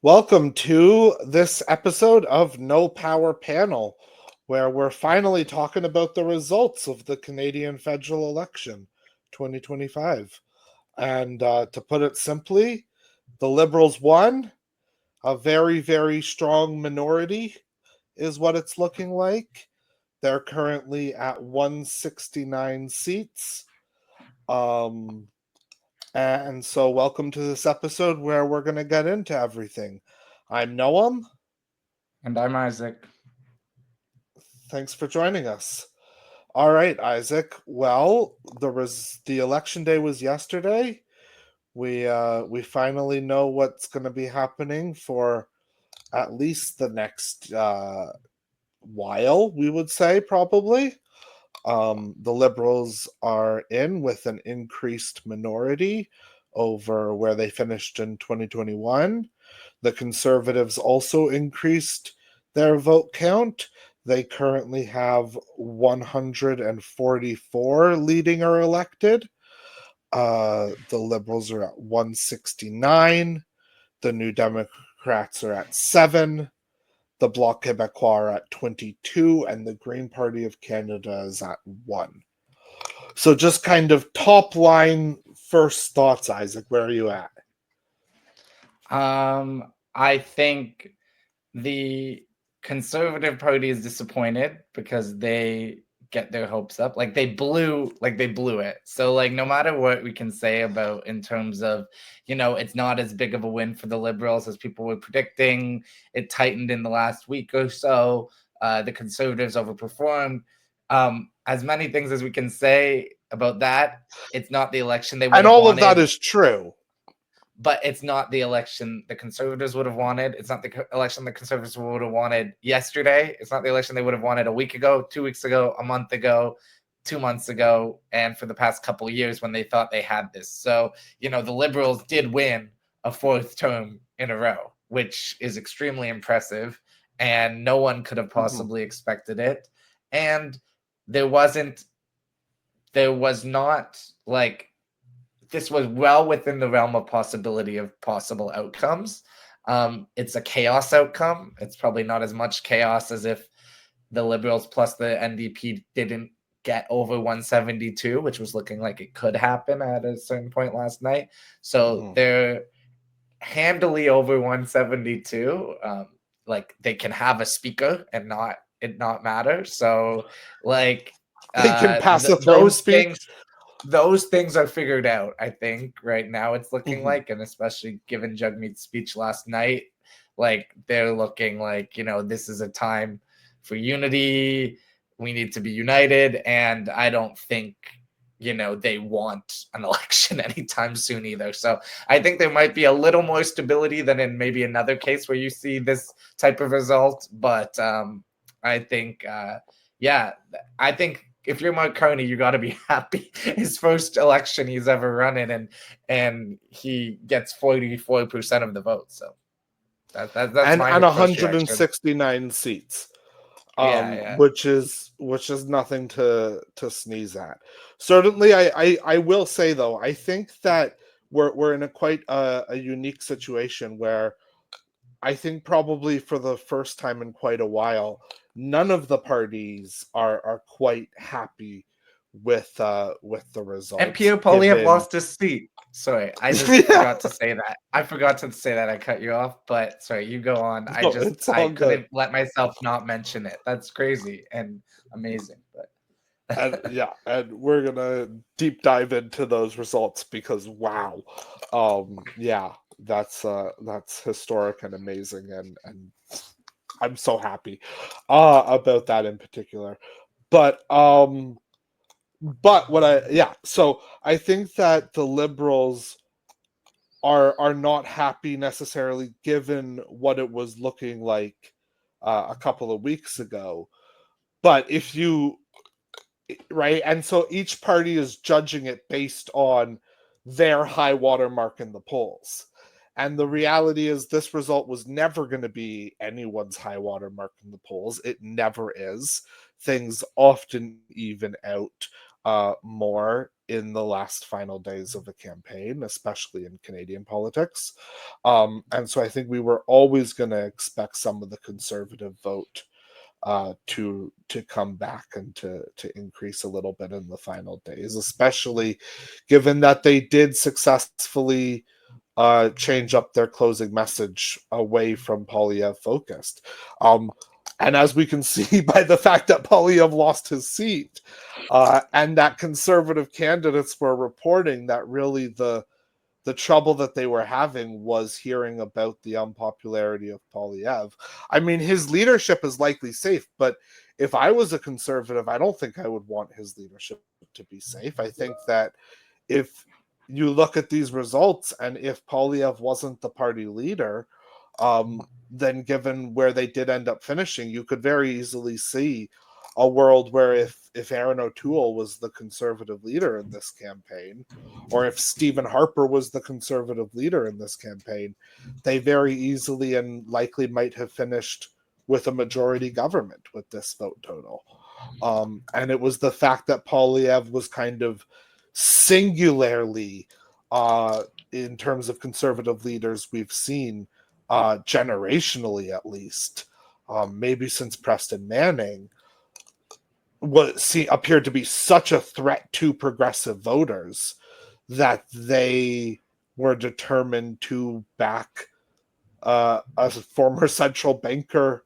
Welcome to this episode of No Power Panel, where we're finally talking about the results of the Canadian federal election 2025. And to put it simply, the Liberals won. A very, very strong minority is what it's looking like. They're currently at 169 seats. And so, welcome to this episode where we're going to get into everything. I'm Noam. And I'm Isaac. Thanks for joining us. All right, Isaac. Well, the election day was yesterday. We finally know what's going to be happening for at least the next while. We would say probably. The Liberals are in with an increased minority over where they finished in 2021. The Conservatives also increased their vote count. They currently have 144 leading or elected. The Liberals are at 169. The New Democrats are at 7. The Bloc Québécois are at 22. And the Green Party of Canada is at 1. So just kind of top line first thoughts, Isaac. Where are you at? I think the Conservative Party is disappointed because they get their hopes up. They blew it. So no matter what we can say about in terms of, it's not as big of a win for the Liberals as people were predicting. It tightened in the last week or so. The Conservatives overperformed. As many things as we can say about that, it's not the election they would have And all wanted. of that is true. But it's not the election the Conservatives would have wanted. It's not the election the Conservatives would have wanted yesterday. It's not the election they would have wanted a week ago, 2 weeks ago, a month ago, 2 months ago, and for the past couple of years when they thought they had this. So, the Liberals did win a fourth term in a row, which is extremely impressive, and no one could have possibly expected it. And there was not this was well within the realm of possibility of possible outcomes. It's a chaos outcome. It's probably not as much chaos as if the Liberals plus the NDP didn't get over 172, which was looking like it could happen at a certain point last night. So they're handily over 172. They can have a speaker and not matter. So they can pass a throne speech. Those things are figured out, I think, right now it's looking like, and especially given Jagmeet's speech last night, they're looking like, this is a time for unity. We need to be united. And I don't think, they want an election anytime soon either. So I think there might be a little more stability than in maybe another case where you see this type of result. But I think, I think if you're Mark Carney, you got to be happy. His first election he's ever running, and he gets 44% of the vote. So that's and my 169 seats, yeah. which is nothing to sneeze at. Certainly, I will say though, I think that we're in a quite a unique situation where I think probably for the first time in quite a while, none of the parties are quite happy with the results. And Pierre Poilievre lost his seat. Sorry, I just forgot to say that. I forgot to say that. I cut you off, but sorry, you go on. I couldn't let myself not mention it. That's crazy and amazing. But and we're gonna deep dive into those results because wow, that's historic and amazing, and I'm so happy about that in particular. But so I think that the Liberals are not happy necessarily given what it was looking like a couple of weeks ago. But if you right, and so each party is judging it based on their high water mark in the polls. And the reality is this result was never going to be anyone's high water mark in the polls. It never is. Things often even out more in the last final days of a campaign, especially in Canadian politics. And so I think we were always going to expect some of the conservative vote to come back and to increase a little bit in the final days, especially given that they did successfully change up their closing message away from Poilievre focused. And as we can see by the fact that Poilievre lost his seat, and that conservative candidates were reporting that really the trouble that they were having was hearing about the unpopularity of Poilievre. I mean, his leadership is likely safe, but if I was a conservative, I don't think I would want his leadership to be safe. I think that if you look at these results, and if Poilievre wasn't the party leader, then given where they did end up finishing, you could very easily see a world where if Aaron O'Toole was the conservative leader in this campaign, or if Stephen Harper was the conservative leader in this campaign, they very easily and likely might have finished with a majority government with this vote total. And it was the fact that Poilievre was kind of singularly, in terms of conservative leaders we've seen, generationally at least, maybe since Preston Manning, appeared to be such a threat to progressive voters that they were determined to back a former central banker,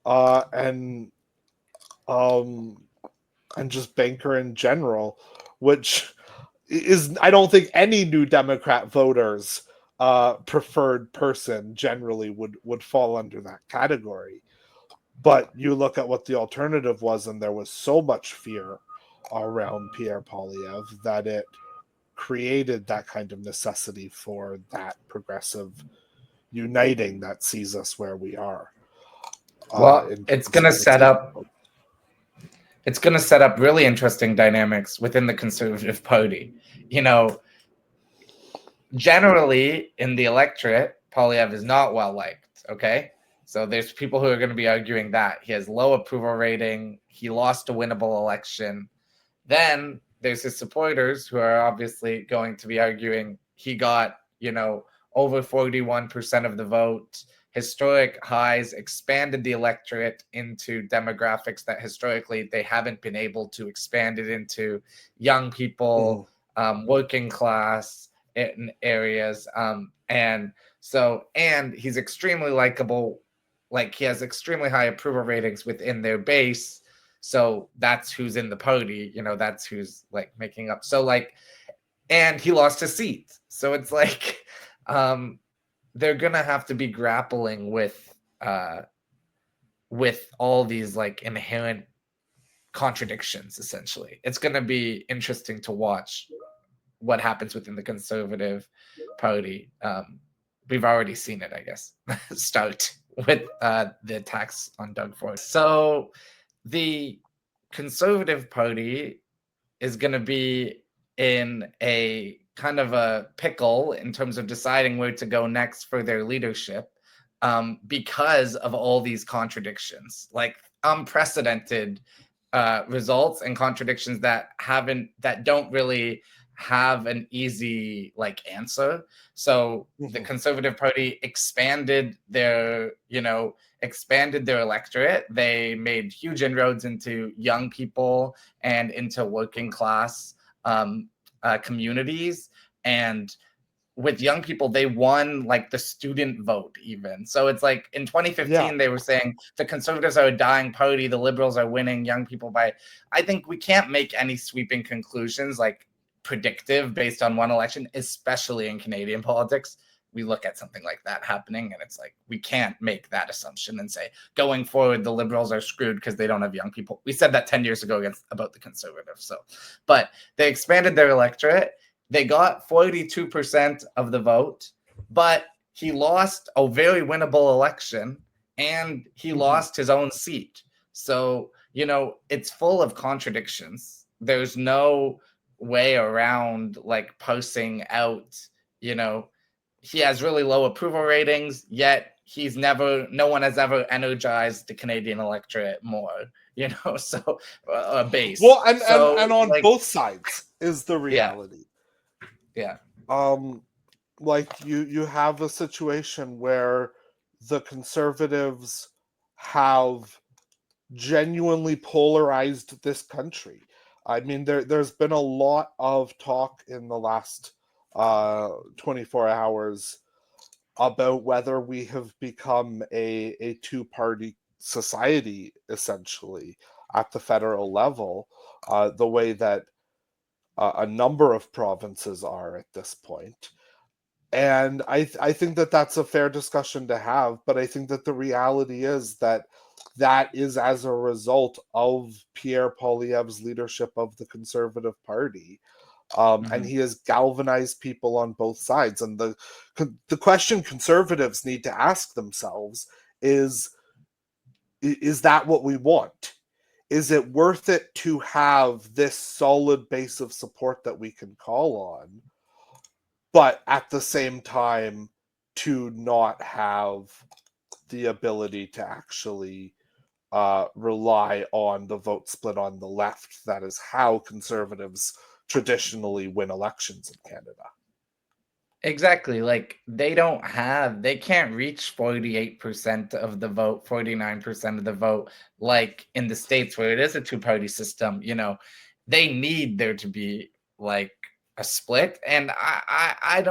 and just banker in general, which is, I don't think any New Democrat voters preferred person generally would fall under that category. But you look at what the alternative was, and there was so much fear around Pierre Poilievre that it created that kind of necessity for that progressive uniting that sees us where we are. Well, it's going to set up really interesting dynamics within the Conservative Party. You know, generally in the electorate, Poilievre is not well liked. Okay. So there's people who are going to be arguing that he has low approval rating. He lost a winnable election. Then there's his supporters who are obviously going to be arguing he got, over 41% of the vote, historic highs, expanded the electorate into demographics that historically they haven't been able to expand it into, young people, working class in areas. And he's extremely likable. Like, he has extremely high approval ratings within their base. So that's who's in the party, that's who's like making up. So like, and he lost his seat. So it's like, they're going to have to be grappling with all these like inherent contradictions, essentially. It's going to be interesting to watch what happens within the Conservative Party. We've already seen it, I guess, start with the attacks on Doug Ford. So the Conservative Party is going to be in a kind of a pickle in terms of deciding where to go next for their leadership, because of all these contradictions, like unprecedented results and contradictions that don't really have an easy like answer. So the Conservative Party expanded their electorate. They made huge inroads into young people and into working class communities. And with young people, they won like the student vote even. So it's like in 2015, They were saying the Conservatives are a dying party, the Liberals are winning young people by. I think we can't make any sweeping conclusions like predictive based on one election, especially in Canadian politics. We look at something like that happening and it's like, we can't make that assumption and say going forward the Liberals are screwed because they don't have young people. We said that 10 years ago about the Conservatives. So, but they expanded their electorate. They got 42% of the vote, but he lost a very winnable election and he lost his own seat. So, it's full of contradictions. There's no way around like parsing out, he has really low approval ratings, yet no one has ever energized the Canadian electorate more, so base. Well, So, and on like, both sides is the yeah, reality. yeah, Like you have a situation where the Conservatives have genuinely polarized this country. I mean, there's been a lot of talk in the last 24 hours about whether we have become a two-party society, essentially, at the federal level, the way that a number of provinces are at this point. And I think that that's a fair discussion to have, but I think that the reality is that that is as a result of Pierre Poilievre's leadership of the Conservative Party. And he has galvanized people on both sides. And the question Conservatives need to ask themselves is that what we want? Is it worth it to have this solid base of support that we can call on, but at the same time to not have the ability to actually rely on the vote split on the left? That is how Conservatives traditionally win elections in Canada. Exactly. Like, they can't reach 48% of the vote, 49% of the vote, like in the States where it is a two-party system. They need there to be like a split. And I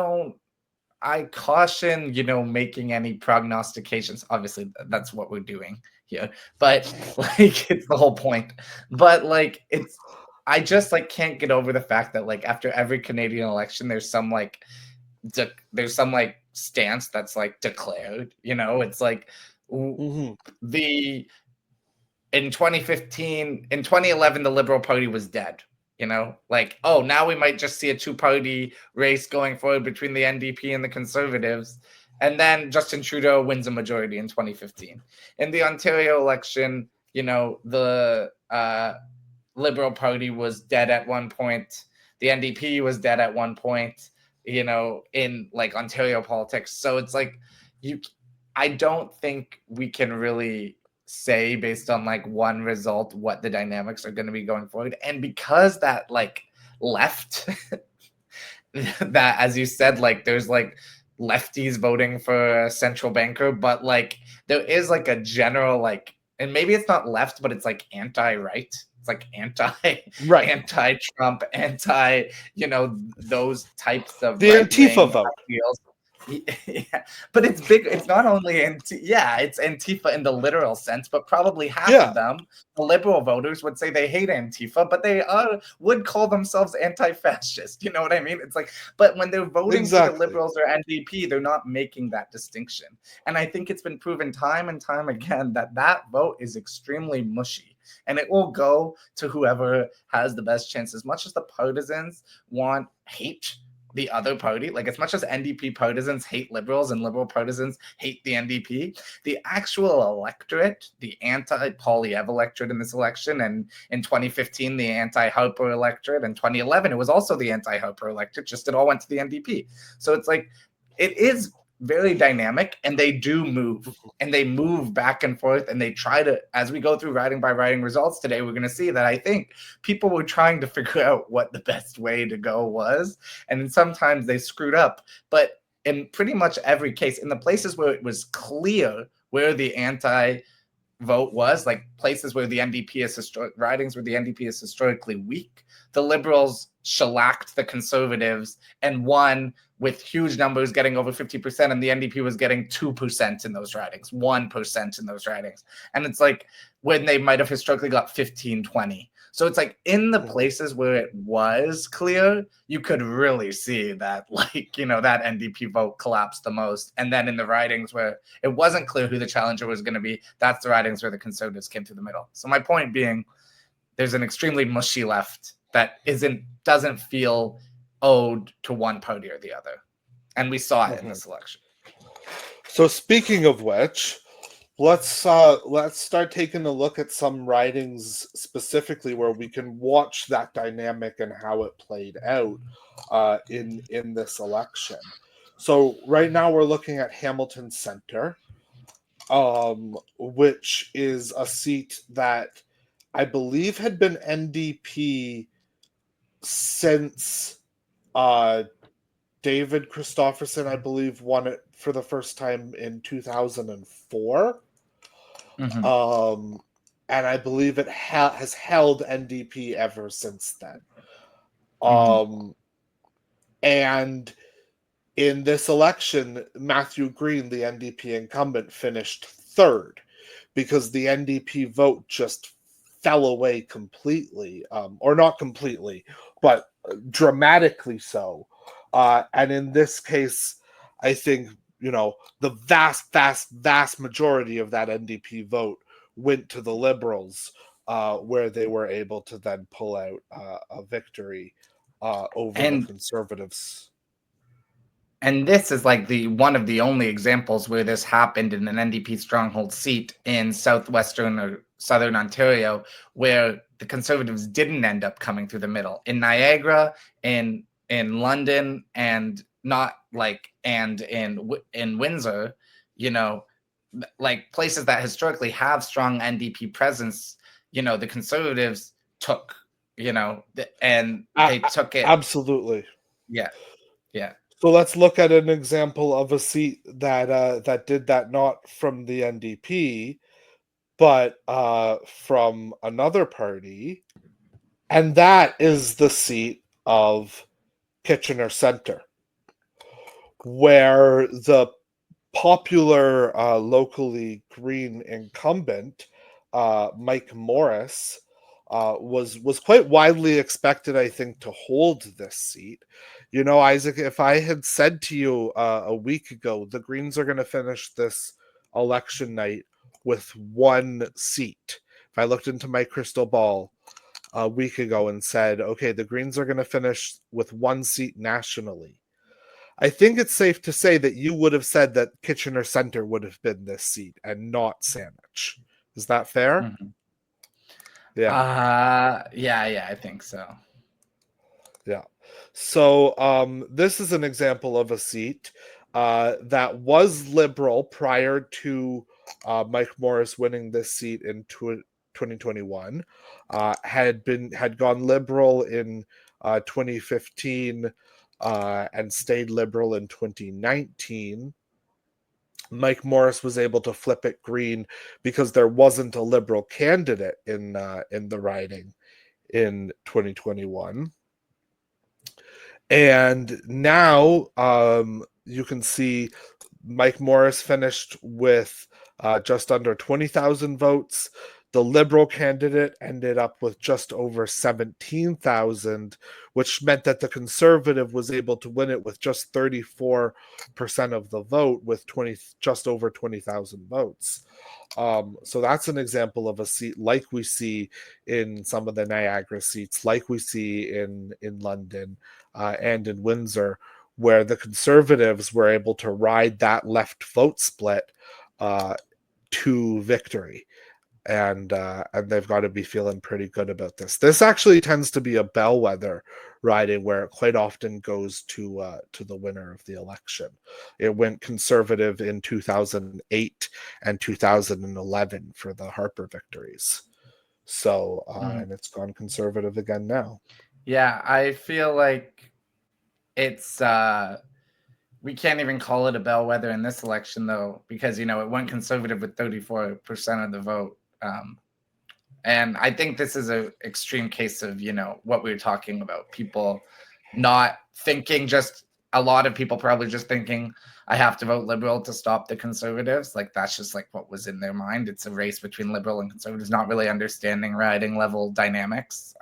caution, making any prognostications. Obviously, that's what we're doing here, but like, it's the whole point. But like, I just like can't get over the fact that like after every Canadian election, there's some like stance that's like declared. It's like Mm-hmm. the in 2015, in 2011, the Liberal Party was dead. Like, oh, now we might just see a two-party race going forward between the NDP and the Conservatives. And then Justin Trudeau wins a majority in 2015. In the Ontario election, the Liberal Party was dead at one point. The NDP was dead at one point, in like Ontario politics. So it's like, I don't think we can really say based on like one result what the dynamics are going to be going forward. And because that like left that, as you said, like there's like lefties voting for a central banker, but like there is like a general like, and maybe it's not left, but it's like anti-right. It's like Right. anti-Trump, those types of The right Antifa wing vote. ideals. Yeah, but it's big. It's not only it's Antifa in the literal sense, but probably half Yeah, of them, the liberal voters, would say they hate Antifa, but they would call themselves anti-fascist. You know what I mean? It's like, but when they're voting for the exactly. Liberals or NDP, they're not making that distinction. And I think it's been proven time and time again that that vote is extremely mushy. And it will go to whoever has the best chance. As much as the partisans hate the other party, like as much as NDP partisans hate Liberals and Liberal partisans hate the NDP, the actual electorate, the anti-Poilievre electorate in this election, and in 2015, the anti-Harper electorate, in 2011, it was also the anti-Harper electorate, just it all went to the NDP. So it's like, it is very dynamic, and they do move, and they move back and forth, and they try to, as we go through riding by riding results today, we're going to see that I think people were trying to figure out what the best way to go was, and sometimes they screwed up. But in pretty much every case, in the places where it was clear where the anti vote was, like places where the NDP is ridings where the NDP is historically weak, the Liberals shellacked the Conservatives and won with huge numbers, getting over 50%, and the NDP was getting 2% in those ridings, 1% in those ridings. And it's like when they might have historically got 15, 20. So it's like in the places where it was clear, you could really see that, like, that NDP vote collapsed the most. And then in the ridings where it wasn't clear who the challenger was going to be, that's the ridings where the Conservatives came through the middle. So my point being, there's an extremely mushy left that doesn't feel owed to one party or the other. And we saw it in this election. So speaking of which, let's start taking a look at some ridings specifically where we can watch that dynamic and how it played out in this election. So right now we're looking at Hamilton Center. which is a seat that I believe had been NDP since David Christopherson, I believe, won it for the first time in 2004. Mhm. And I believe it has held NDP ever since then. Mhm. And in this election, Matthew Green, the NDP incumbent, finished third because the NDP vote just fell away completely, or not completely, but dramatically so. And in this case, I think, the vast majority of that NDP vote went to the Liberals, where they were able to then pull out a victory over the And Conservatives. And this is like the one of the only examples where this happened in an NDP stronghold seat in southwestern or southern Ontario, where the Conservatives didn't end up coming through the middle. In Niagara, in London, and not like and in Windsor, you know, like places that historically have strong NDP presence, the Conservatives took, and they took it. Absolutely. Yeah, yeah. So let's look at an example of a seat that did that, not from the NDP, but from another party, and that is the seat of Kitchener Centre, where the popular locally Green incumbent, Mike Morris, was quite widely expected, I think, to hold this seat. Isaac, if I had said to you a week ago, the Greens are going to finish this election night with one seat, if I looked into my crystal ball a week ago and said, okay, the Greens are going to finish with one seat nationally, I think it's safe to say that you would have said that Kitchener Centre would have been this seat and not Saanich. Is that fair? Mhm. Yeah. Yeah, I think so. Yeah. So this is an example of a seat that was Liberal prior to Mike Morris winning this seat in 2021. Had gone Liberal in 2015 and stayed Liberal in 2019. Mike Morris was able to flip it Green because there wasn't a Liberal candidate in the riding in 2021. And now you can see Mike Morris finished with just under 20,000 votes. The Liberal candidate ended up with just over 17,000, which meant that the Conservative was able to win it with just 34% of the vote, with just over 20,000 votes. So that's an example of a seat like we see in some of the Niagara seats, like we see in London and in Windsor, where the Conservatives were able to ride that left vote split to victory. And they've got to be feeling pretty good about this. This actually tends to be a bellwether riding where it quite often goes to the winner of the election. It went Conservative in 2008 and 2011 for the Harper victories. So and it's gone Conservative again now. Yeah, I feel like it's we can't even call it a bellwether in this election though, because it went Conservative with 34% of the vote. And I think this is an extreme case of, what we were talking about. People not thinking, just a lot of people probably just thinking, I have to vote Liberal to stop the Conservatives. Like, that's just like what was in their mind. It's a race between Liberal and Conservatives, not really understanding riding level dynamics.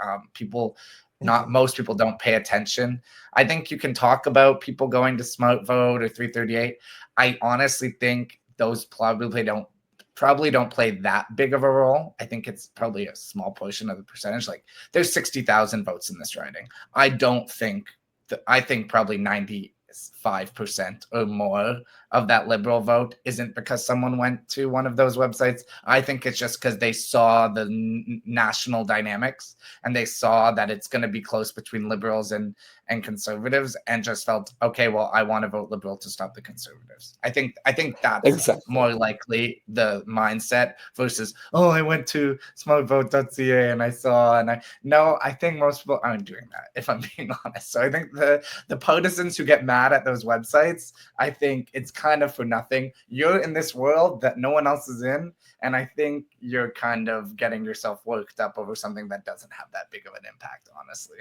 Most people don't pay attention. I think you can talk about people going to Smart Vote or 338. I honestly think those probably don't play that big of a role. I think it's probably a small portion of the percentage. Like, there's 60,000 votes in this riding. I think probably 95% or more of that Liberal vote isn't because someone went to one of those websites. I think it's just because they saw the national dynamics and they saw that it's going to be close between Liberals and and conservatives and just felt, okay, well, I want to vote Liberal to stop the conservatives. I think that's Exactly. more likely the mindset versus, oh, I went to smartvote.ca and I saw, no, I think most people aren't doing that, if I'm being honest. So I think the partisans who get mad at those websites, I think it's kind of for nothing. You're in this world that no one else is in, and I think you're kind of getting yourself worked up over something that doesn't have that big of an impact, honestly.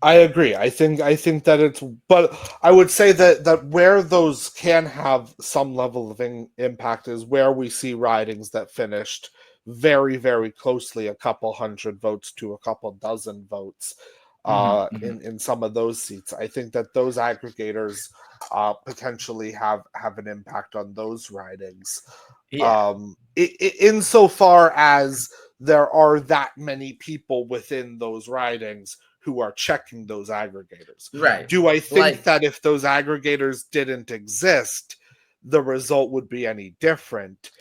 I agree. I think that it's, but I would say that where those can have some level of impact is where we see ridings that finished very, very closely, a couple hundred votes to a couple dozen votes in some of those seats. I think that those aggregators potentially have an impact on those ridings. Yeah. Insofar as there are that many people within those ridings who are checking those aggregators. Right. Do I think that if those aggregators didn't exist, the result would be any different?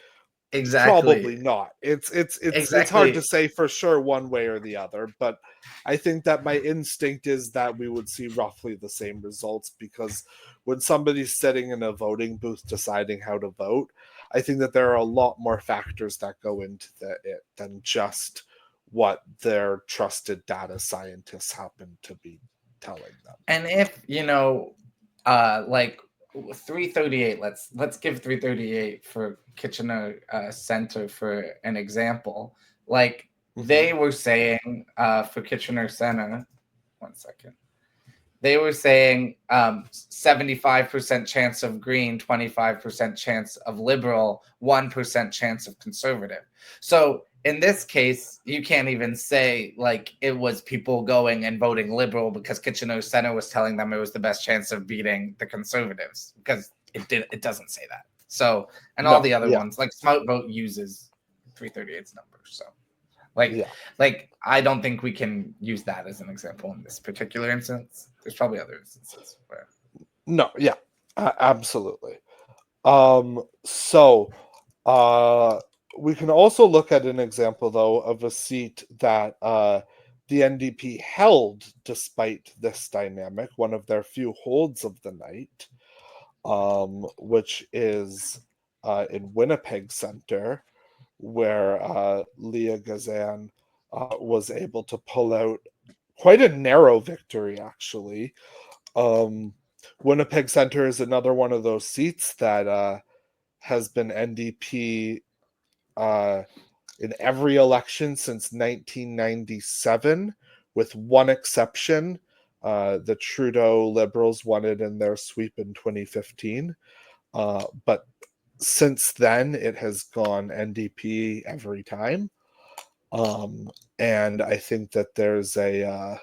Exactly. Probably not. It's hard to say for sure one way or the other, but I think that my instinct is that we would see roughly the same results, because when somebody's sitting in a voting booth deciding how to vote, I think that there are a lot more factors that go into it than just what their trusted data scientists happen to be telling them. And if, like 338, let's give 338 for Kitchener Center for an example. Like they were saying for Kitchener Center, 1 second. They were saying 75% chance of Green, 25% chance of Liberal, 1% chance of Conservative. So in this case, you can't even say like it was people going and voting Liberal because Kitchener Center was telling them it was the best chance of beating the Conservatives, because it doesn't say that. So, and all the other ones, like Smart Vote uses 338's numbers. So like I don't think we can use that as an example in this particular instance. There's probably other instances where absolutely. So we can also look at an example, though, of a seat that the NDP held despite this dynamic, one of their few holds of the night, which is in Winnipeg Centre, where Leah Gazan was able to pull out quite a narrow victory, actually. Winnipeg Centre is another one of those seats that has been NDP in every election since 1997, with one exception. The Trudeau Liberals won it in their sweep in 2015. But since then, it has gone NDP every time. And I think that there's a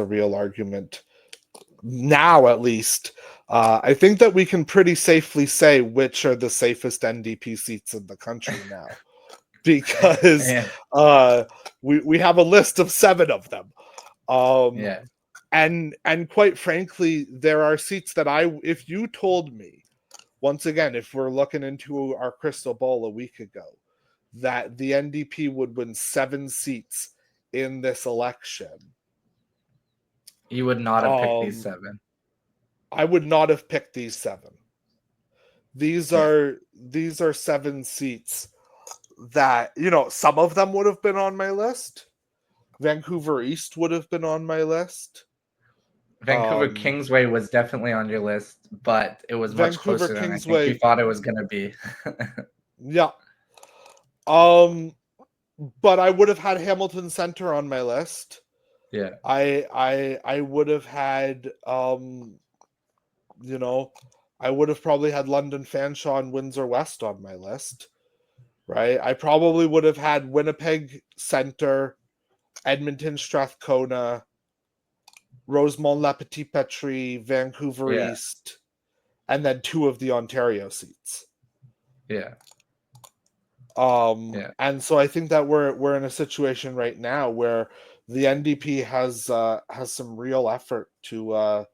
real argument now, at least. I think that we can pretty safely say which are the safest NDP seats in the country now, because we have a list of 7 of them. And quite frankly, there are seats that if you told me, once again, if we're looking into our crystal ball a week ago, that the NDP would win 7 seats in this election, you would not have picked these 7. I would not have picked these 7. These are 7 seats that, some of them would have been on my list. Vancouver East would have been on my list. Vancouver Kingsway was definitely on your list, but it was much closer than I think you thought it was going to be. Yeah. But I would have had Hamilton Center on my list. Yeah. I would have had I would have probably had London Fanshawe and Windsor West on my list, right? I probably would have had Winnipeg Center, Edmonton Strathcona, Rosemont La Petite Patrie, Vancouver East, and then 2 of the Ontario seats. And so I think that we're in a situation right now where the NDP has some real effort to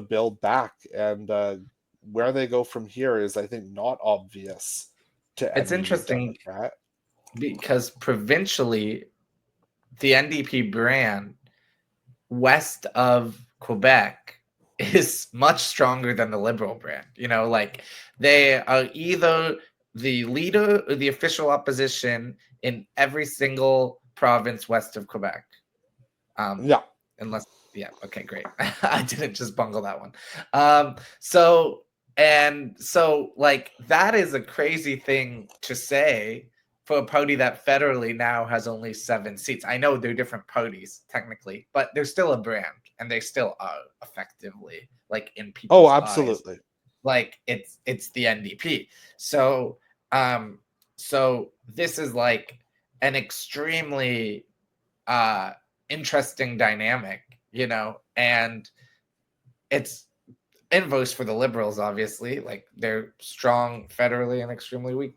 build back, and where they go from here is, I think, not obvious to It's interesting Democrat. because provincially, the NDP brand west of Quebec is much stronger than the Liberal brand. Like they are either the leader or the official opposition in every single province west of Quebec. Yeah. Unless, yeah, okay, great. I didn't just bungle that one. So like that is a crazy thing to say for a party that federally now has only 7 seats. I know they're different parties technically, but they're still a brand, and they still are effectively like in people's eyes. Absolutely. Like it's the NDP. So this is like an extremely interesting dynamic, and it's inverse for the Liberals, obviously. Like they're strong federally and extremely weak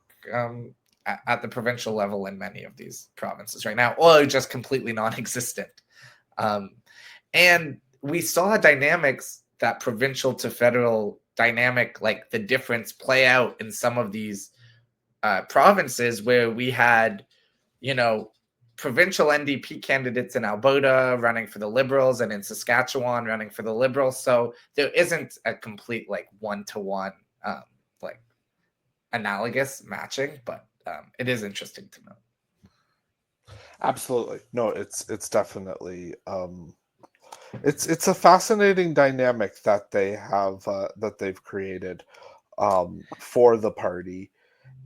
at the provincial level in many of these provinces right now, or just completely non-existent. And we saw dynamics, that provincial to federal dynamic, like the difference play out in some of these provinces where we had, provincial NDP candidates in Alberta running for the Liberals and in Saskatchewan running for the Liberals. So there isn't a complete like one-to-one like analogous matching, but it is interesting to know. Absolutely. No, it's definitely it's a fascinating dynamic that they have that they've created for the party.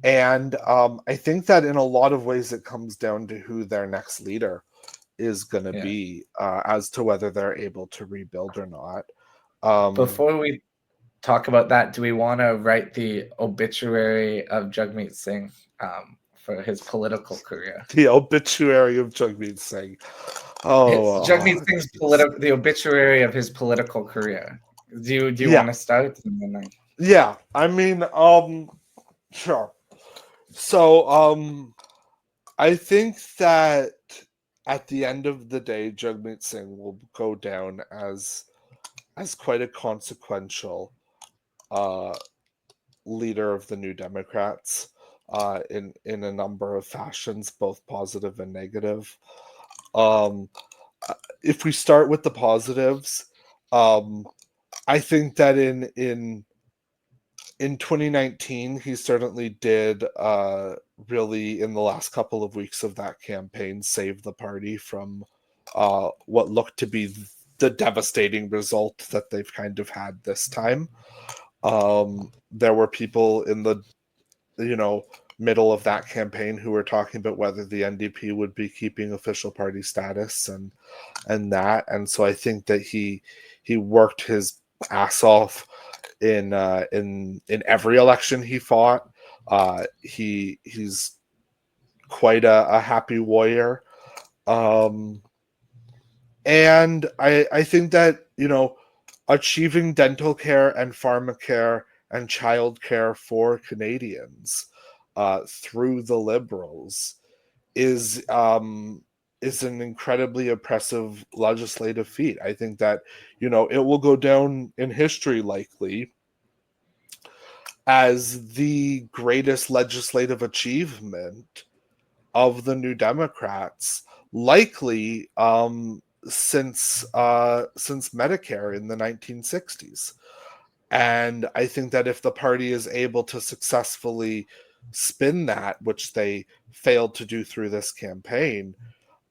And I think that in a lot of ways it comes down to who their next leader is going to be as to whether they're able to rebuild or not. Before we talk about that, do we want to write the obituary of Jagmeet Singh for his political career? The obituary of Jagmeet Singh. Oh, Jagmeet Singh's the obituary of his political career. Do you want to start? Yeah, I mean, sure. So, I think that at the end of the day, Jagmeet Singh will go down as quite a consequential leader of the New Democrats in a number of fashions, both positive and negative. If we start with the positives, I think that in 2019, he certainly did really, in the last couple of weeks of that campaign, save the party from what looked to be the devastating result that they've kind of had this time. There were people in the middle of that campaign who were talking about whether the NDP would be keeping official party status and that, and so I think that he worked his ass off in every election he fought. He's quite a happy warrior, and I think that achieving dental care and pharmacare and childcare for Canadians through the Liberals is an incredibly impressive legislative feat. I think that it will go down in history likely as the greatest legislative achievement of the New Democrats, likely since Medicare in the 1960s. And I think that if the party is able to successfully spin that, which they failed to do through this campaign,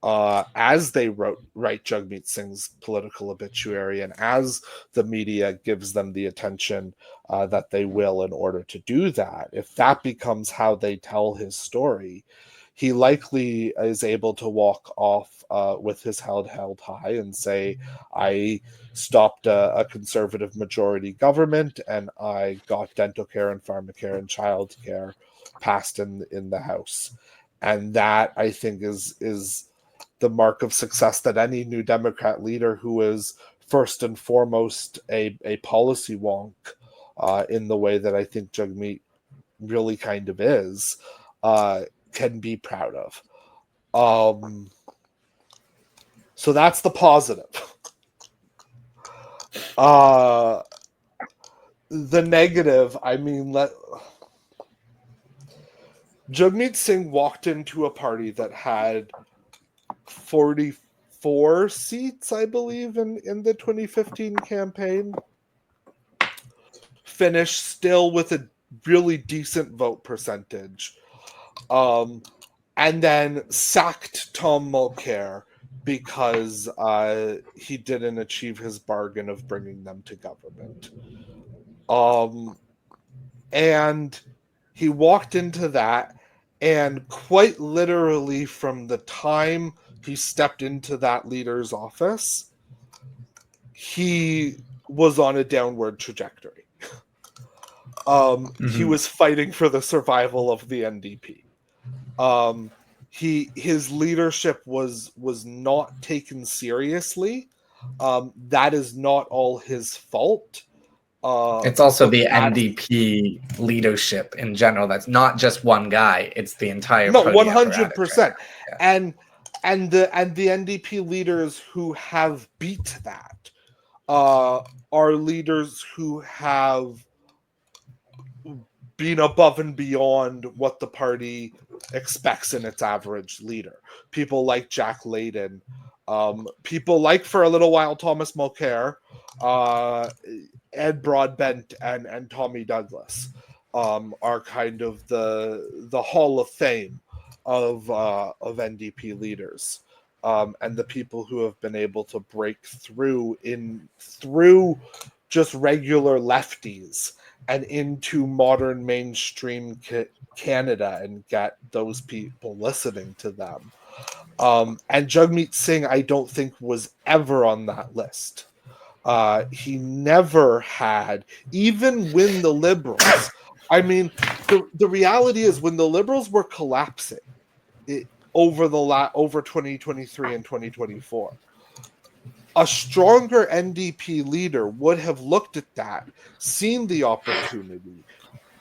as they write Jagmeet Singh's political obituary, and as the media gives them the attention that they will in order to do that, if that becomes how they tell his story, he likely is able to walk off with his head held high and say, I stopped a conservative majority government and I got dental care and pharmacare and child care passed in the House. And that, I think, is the mark of success that any New Democrat leader who is first and foremost a policy wonk in the way that I think Jagmeet really kind of is, can be proud of. So that's the positive. The negative, I mean, Jagmeet Singh walked into a party that had 44 seats, I believe, in the 2015 campaign. Finished still with a really decent vote percentage. And then sacked Tom Mulcair because he didn't achieve his bargain of bringing them to government. And he walked into that, and quite literally from the time he stepped into that leader's office, he was on a downward trajectory. He was fighting for the survival of the NDP. His leadership was not taken seriously. That is not all his fault. It's also the NDP leadership in general. That's not just one guy. It's the entire 100%. And the NDP leaders who have beat that are leaders who have been above and beyond what the party expects in its average leader. People like Jack Layton, people like, for a little while, Thomas Mulcair, Ed Broadbent, and Tommy Douglas are kind of the Hall of Fame of NDP leaders, and the people who have been able to break through just regular lefties and into modern mainstream Canada and get those people listening to them. And Jagmeet Singh, I don't think, was ever on that list. He never had, even when the Liberals, I mean, the reality is when the Liberals were collapsing over 2023 and 2024, a stronger NDP leader would have looked at that, seen the opportunity,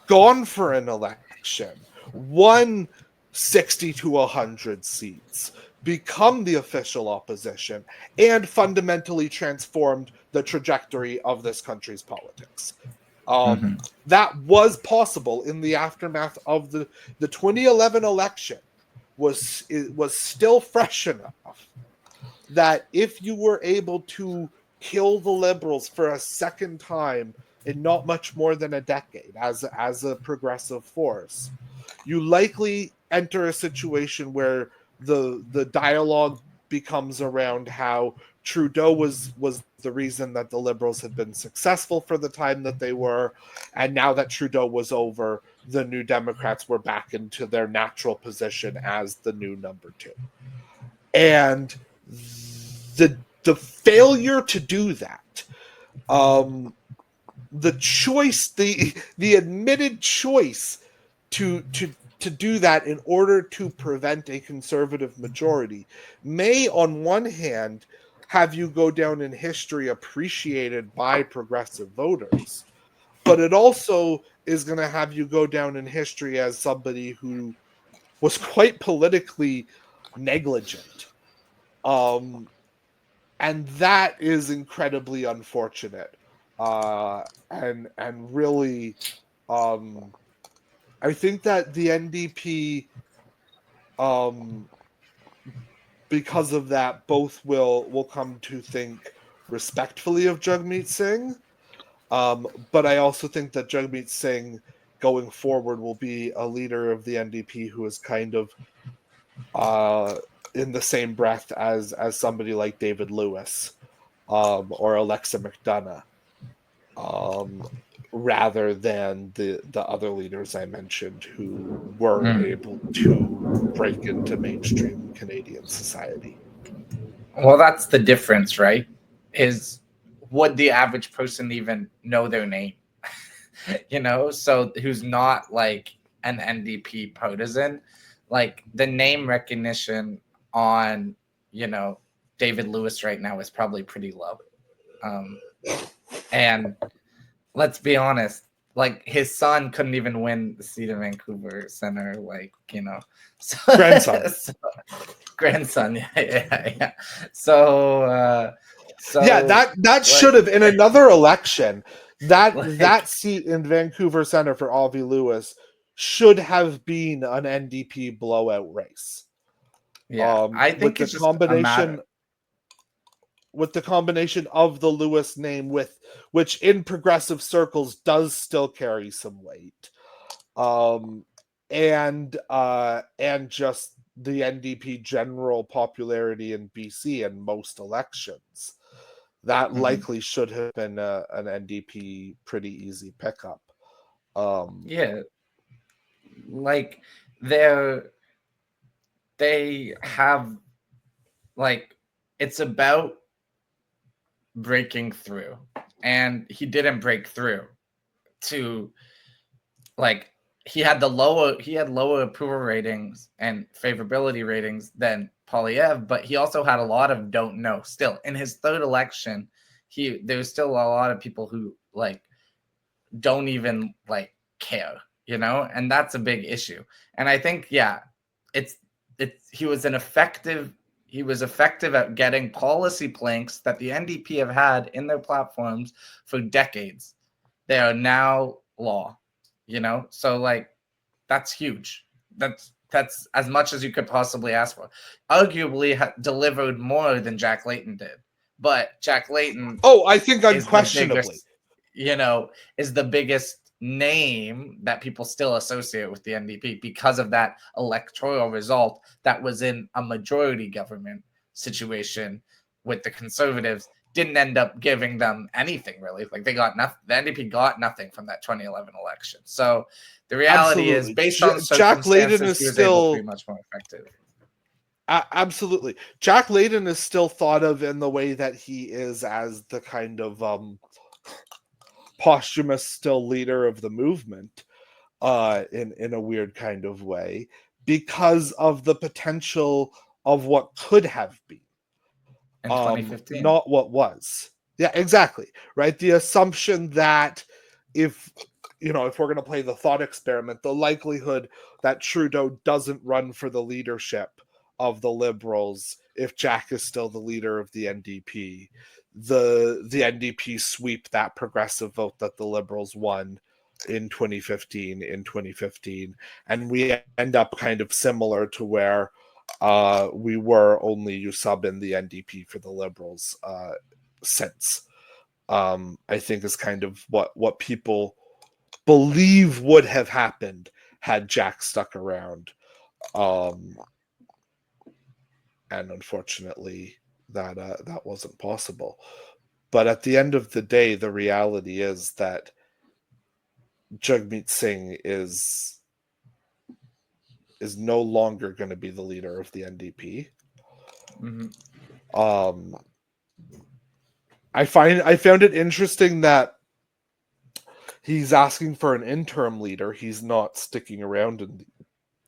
gone for an election, won 60 to 100 seats, become the official opposition, and fundamentally transformed the trajectory of this country's politics. That was possible in the aftermath of the 2011 election. Was still fresh enough that if you were able to kill the Liberals for a second time in not much more than a decade as a progressive force, you likely enter a situation where the dialogue becomes around how Trudeau was the reason that the Liberals had been successful for the time that they were, and now that Trudeau was over, the New Democrats were back into their natural position as the new number two. And the failure to do that, the choice, the admitted choice to do that in order to prevent a conservative majority may, on one hand, have you go down in history appreciated by progressive voters, but it also is going to have you go down in history as somebody who was quite politically negligent. And that is incredibly unfortunate. And really, I think that the NDP, because of that, both will come to think respectfully of Jagmeet Singh. But I also think that Jagmeet Singh going forward will be a leader of the NDP who is kind of in the same breath as somebody like David Lewis or Alexa McDonough, rather than the other leaders I mentioned who were able to break into mainstream Canadian society. Well, that's the difference, right? Would the average person even know their name? So who's not like an NDP partisan, like the name recognition on, David Lewis right now is probably pretty low. And let's be honest, like his son couldn't even win the seat of Vancouver Center, Grandson. Grandson, yeah. So yeah, that should have, in another election, that seat in Vancouver Center for Avi Lewis should have been an NDP blowout race. Yeah, I With think the it's just a matter. combination of the Lewis name, which in progressive circles does still carry some weight, and just the NDP general popularity in BC in most elections, that likely should have been an NDP pretty easy pickup. Yeah, like they have, like, it's about breaking through, and he didn't break through to, like, he had lower approval ratings and favorability ratings than Poilievre, but he also had a lot of don't know still in his third election. There's still a lot of people who, like, don't even, like, care, and that's a big issue. And I think, yeah, it's he was effective at getting policy planks that the NDP have had in their platforms for decades. They are now law, so, like, that's huge. That's as much as you could possibly ask for. Arguably delivered more than Jack Layton did, but Jack Layton Oh, I think is the unquestionably. biggest, is the biggest name that people still associate with the NDP because of that electoral result that was in a majority government situation with the Conservatives. Didn't end up giving them anything, really. Like, they got nothing. The NDP got nothing from that 2011 election. So the reality is, Absolutely. based on Jack Layton circumstances, is he was able to be still much more effective. absolutely. Jack Layton is still thought of in the way that he is as the kind of posthumous still leader of the movement, in a weird kind of way, because of the potential of what could have been, In 2015. not what was. Yeah, exactly. Right. The assumption that if if we're going to play the thought experiment, the likelihood that Trudeau doesn't run for the leadership of the Liberals if Jack is still the leader of the NDP, the NDP sweep that progressive vote that the Liberals won in 2015, and we end up kind of similar to where we were, only you sub in the NDP for the Liberals since. I think is kind of what people believe would have happened had Jack stuck around. And unfortunately, that wasn't possible. But at the end of the day, the reality is that Jagmeet Singh is no longer going to be the leader of the NDP. I found it interesting that he's asking for an interim leader. He's not sticking around in the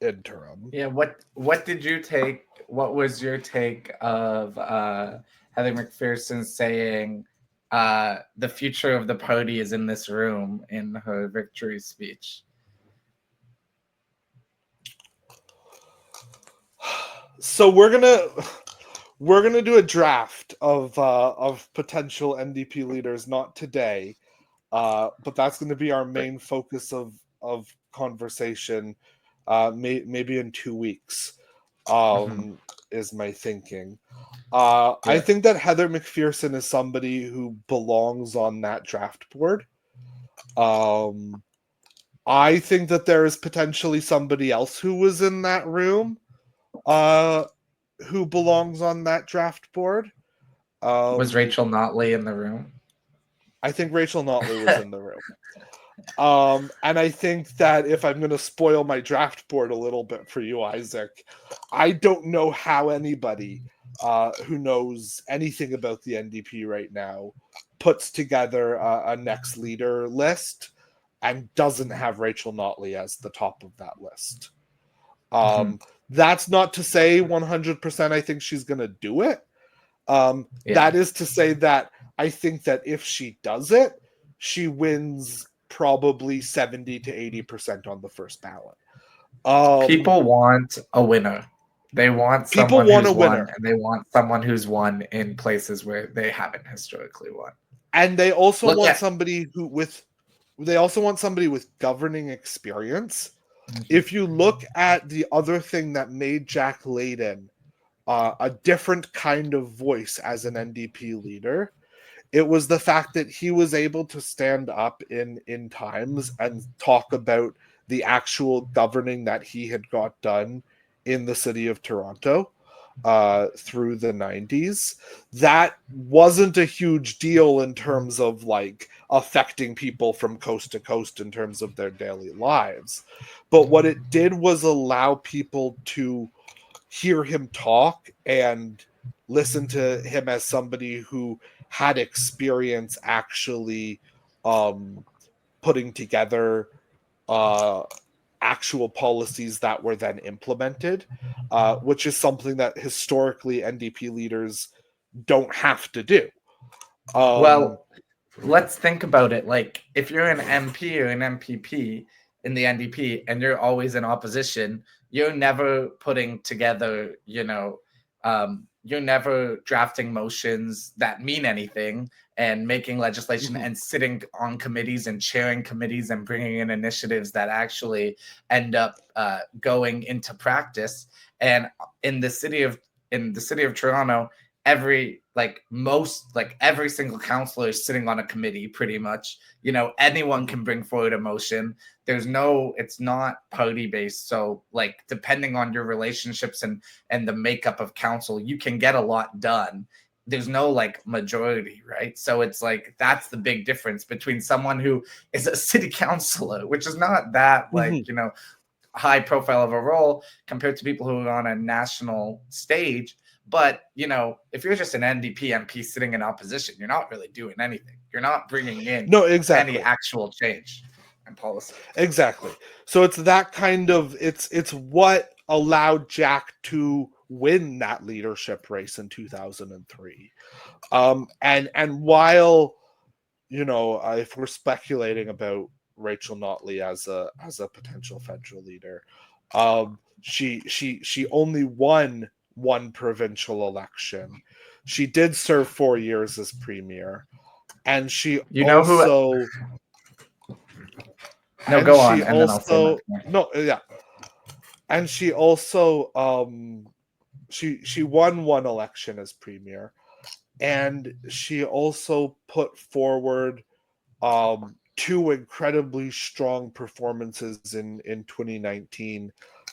interim. Yeah. What did you take? What was your take of Heather McPherson saying the future of the party is in this room in her victory speech? So we're gonna do a draft of potential NDP leaders, not today, but that's going to be our main focus of conversation, maybe in 2 weeks, is my thinking. I think that Heather McPherson is somebody who belongs on that draft board. I think that there is potentially somebody else who was in that room who belongs on that draft board. Was Rachel Notley in the room? I think Rachel Notley was in the room. And I think that if I'm going to spoil my draft board a little bit for you, Isaac, I don't know how anybody who knows anything about the NDP right now puts together a next leader list and doesn't have Rachel Notley as the top of that list. That's not to say 100% I think she's going to do it. That is to say that I think that if she does it, she wins probably 70 to 80% on the first ballot. People want a winner. They want someone who's won, and they want someone who's won in places where they haven't historically won. And they also want somebody with governing experience. If you look at the other thing that made Jack Layton a different kind of voice as an NDP leader. It was the fact that he was able to stand up in times and talk about the actual governing that he had got done in the city of Toronto through the 90s. That wasn't a huge deal in terms of like affecting people from coast to coast in terms of their daily lives. But what it did was allow people to hear him talk and listen to him as somebody who had experience actually putting together actual policies that were then implemented, which is something that historically NDP leaders don't have to do. Well, let's think about it. Like, if you're an MP or an MPP in the NDP and you're always in opposition, you're never putting together, you're never drafting motions that mean anything and making legislation and sitting on committees and chairing committees and bringing in initiatives that actually end up going into practice. And in the city of Toronto, every single councillor is sitting on a committee pretty much. Anyone can bring forward a motion. It's not party based. So like, depending on your relationships and the makeup of council, you can get a lot done. There's no like majority, right? So it's like, that's the big difference between someone who is a city councillor, which is not that like, high profile of a role, compared to people who are on a national stage. But, if you're just an NDP MP sitting in opposition, you're not really doing anything. You're not bringing in any actual change in policy. Exactly. So it's that kind of, it's what allowed Jack to win that leadership race in 2003. And while, if we're speculating about Rachel Notley as a potential federal leader, she only won one provincial election. She did serve 4 years as premier, and she also. No, go on, and then I'll say and she also she won one election as premier, and she also put forward two incredibly strong performances in 2019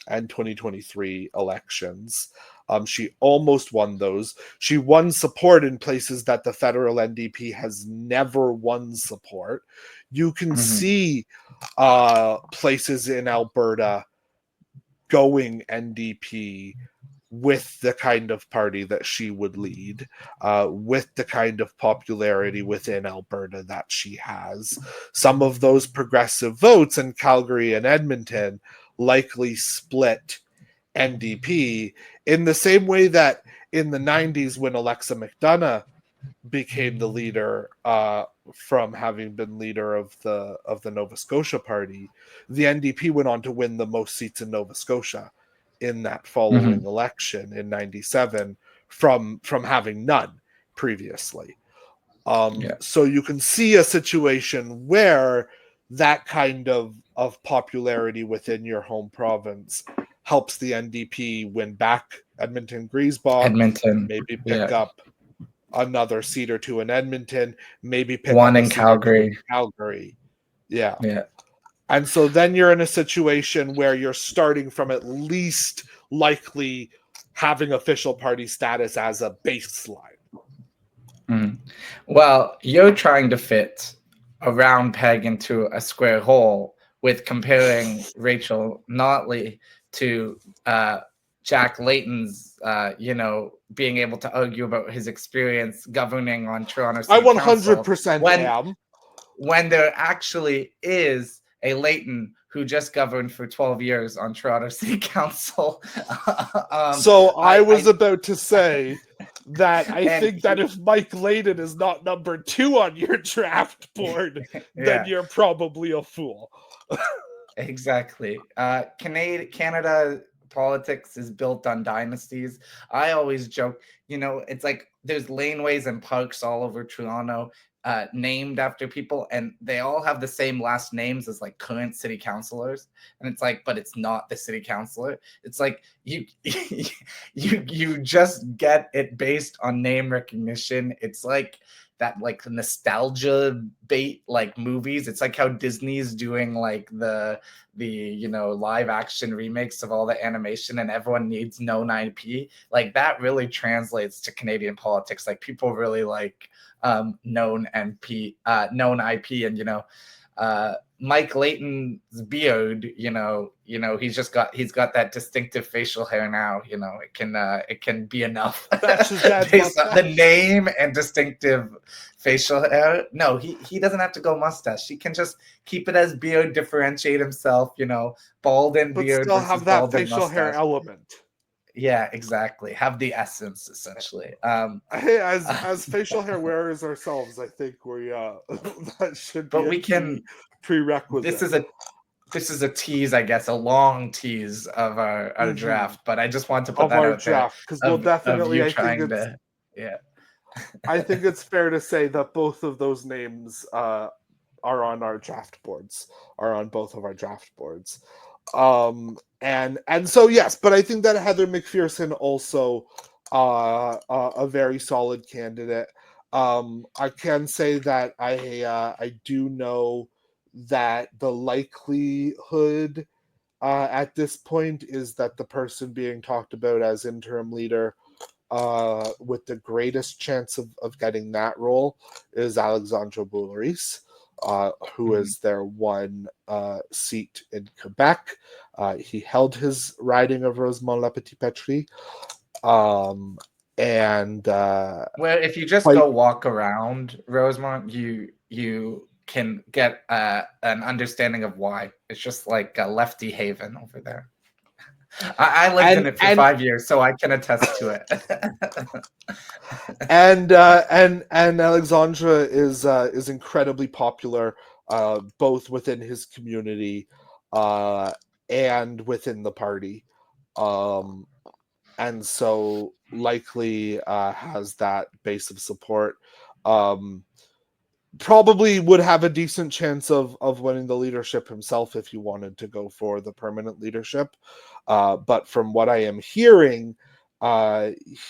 and 2023 elections. She almost won those. She won support in places that the federal NDP has never won support. You can see places in Alberta going NDP with the kind of party that she would lead, with the kind of popularity within Alberta that she has. Some of those progressive votes in Calgary and Edmonton likely split NDP in the same way that in the 90s, when Alexa McDonough became the leader from having been leader of the Nova Scotia party, the NDP went on to win the most seats in Nova Scotia in that following election in 97 from having none previously. So you can see a situation where that kind of popularity within your home province helps the NDP win back Edmonton, maybe pick up another seat or two in Edmonton, maybe pick one up in Calgary. Yeah. And so then you're in a situation where you're starting from at least likely having official party status as a baseline. Well, you're trying to fit a round peg into a square hole with comparing Rachel Notley to Jack Layton's, being able to argue about his experience governing on Toronto City Council. I 100% am. When there actually is a Layton who just governed for 12 years on Toronto City Council. So I was about to say that I think that if Mike Layton is not number 2 on your draft board, then you're probably a fool. Exactly. Canada politics is built on dynasties. I always joke, it's like there's laneways and parks all over Toronto. named after people, and they all have the same last names as like current city councilors, and it's like, but it's not the city councilor. It's like you you just get it based on name recognition. It's like that, like nostalgia bait, like movies. It's like how Disney's doing like the live action remakes of all the animation, and everyone needs known IP. Like that really translates to Canadian politics. Like people really like known IP, and Mike Layton's beard, he's got that distinctive facial hair now. It can be enough based on the name and distinctive facial hair. No, he doesn't have to go mustache. He can just keep it as beard, differentiate himself. Bald and beard, but still versus have that bald and facial mustache. hair element. Yeah, exactly. Have the essence, essentially. As facial hair wearers ourselves, I think we that should be. But we can prerequisite. This is a tease, I guess, a long tease of our draft. But I just want to put that out draft, because we'll definitely. I think I think it's fair to say that both of those names are on our draft boards. Are on both of our draft boards. And so yes, but I think that Heather McPherson also a very solid candidate. I can say that I do know that the likelihood at this point is that the person being talked about as interim leader with the greatest chance of getting that role is Alexandre Boulris, who is their one seat in Quebec. He held his riding of Rosemont-la-Petite-Patrie. Where if you just go walk around Rosemont, you can get an understanding of why. It's just like a lefty haven over there. I lived in it for 5 years, so I can attest to it. and Alexandre is incredibly popular, both within his community and within the party, and so likely has that base of support. Probably would have a decent chance of winning the leadership himself if he wanted to go for the permanent leadership. But from what I am hearing,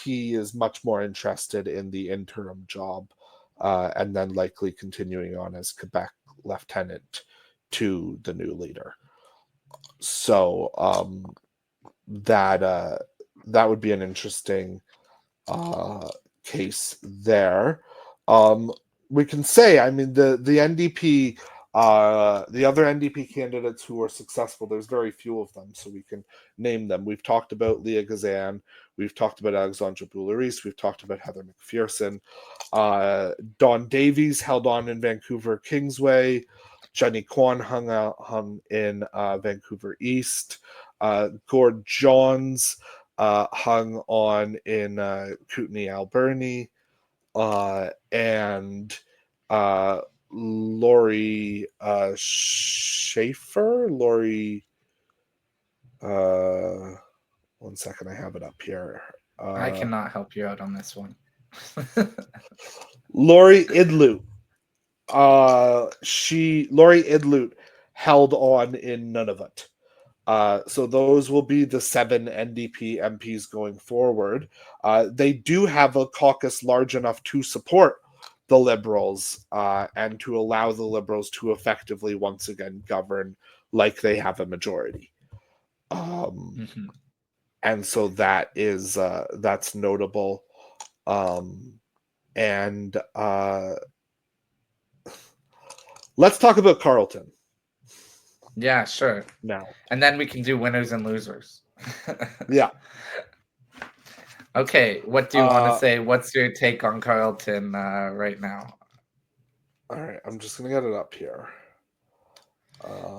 he is much more interested in the interim job, and then likely continuing on as Quebec lieutenant to the new leader. So that would be an interesting case there. We can say, I mean, the NDP, the other NDP candidates who were successful, there's very few of them, so we can name them. We've talked about Leah Gazan, we've talked about Alexandre Boulris, we've talked about Heather McPherson. Don Davies held on in Vancouver Kingsway. Jenny Kwan hung in Vancouver East. Gord Johns hung on in Kootenay, Alberni. And Lori Schaefer. One second, I have it up here. I cannot help you out on this one. Lori Idlut. Lori Idlut held on in Nunavut. So those will be the 7 NDP MPs going forward. They do have a caucus large enough to support the Liberals and to allow the Liberals to effectively once again govern like they have a majority. And so that is that's notable. And let's talk about Carleton. Yeah, sure. Now, and then we can do winners and losers. Yeah. Okay, what do you want to say? What's your take on Carleton right now? All right, I'm just gonna get it up here.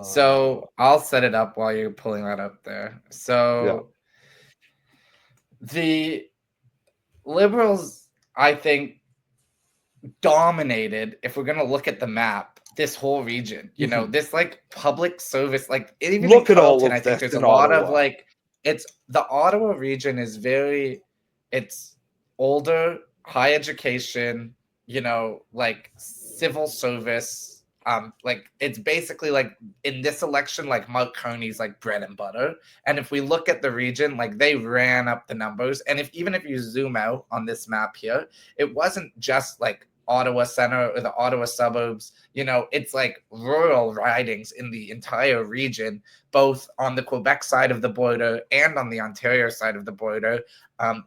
So I'll set it up while you're pulling that up there. So the Liberals, I think, dominated, if we're going to look at the map, this whole region. You know, this like public service, like even look in at all Carleton, of I think this there's in a lot Ottawa. of like, it's the Ottawa region is very, it's older, high education, like civil service. Like it's basically like in this election, like Mark Carney's like bread and butter. And if we look at the region, like they ran up the numbers. And even if you zoom out on this map here, it wasn't just like Ottawa Center or the Ottawa suburbs. It's like rural ridings in the entire region, both on the Quebec side of the border and on the Ontario side of the border.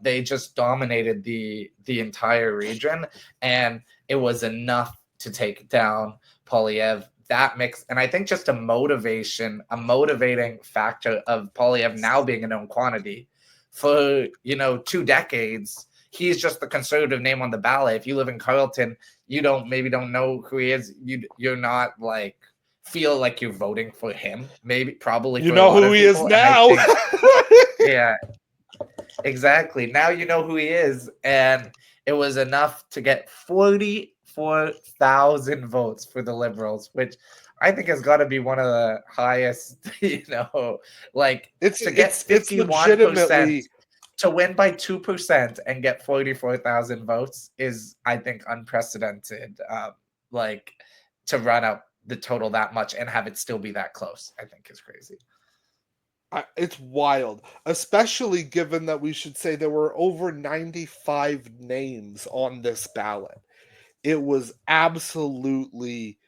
They just dominated the entire region, and it was enough to take down Poilievre. That mix, and I think just a motivating factor of Poilievre now being a known quantity for 2 decades. He's just the conservative name on the ballot. If you live in Carleton, you don't know who he is. You're not like feel like you're voting for him. Maybe probably you for know a lot who of he people. is now. Yeah, exactly. Now you know who he is, and it was enough to get 44,000 votes for the Liberals, which I think has got to be one of the highest. Like to get It's 51%. legitimately To win by 2% and get 44,000 votes is, I think, unprecedented. Like to run up the total that much and have it still be that close, I think is crazy. It's wild, especially given that we should say there were over 95 names on this ballot. It was absolutely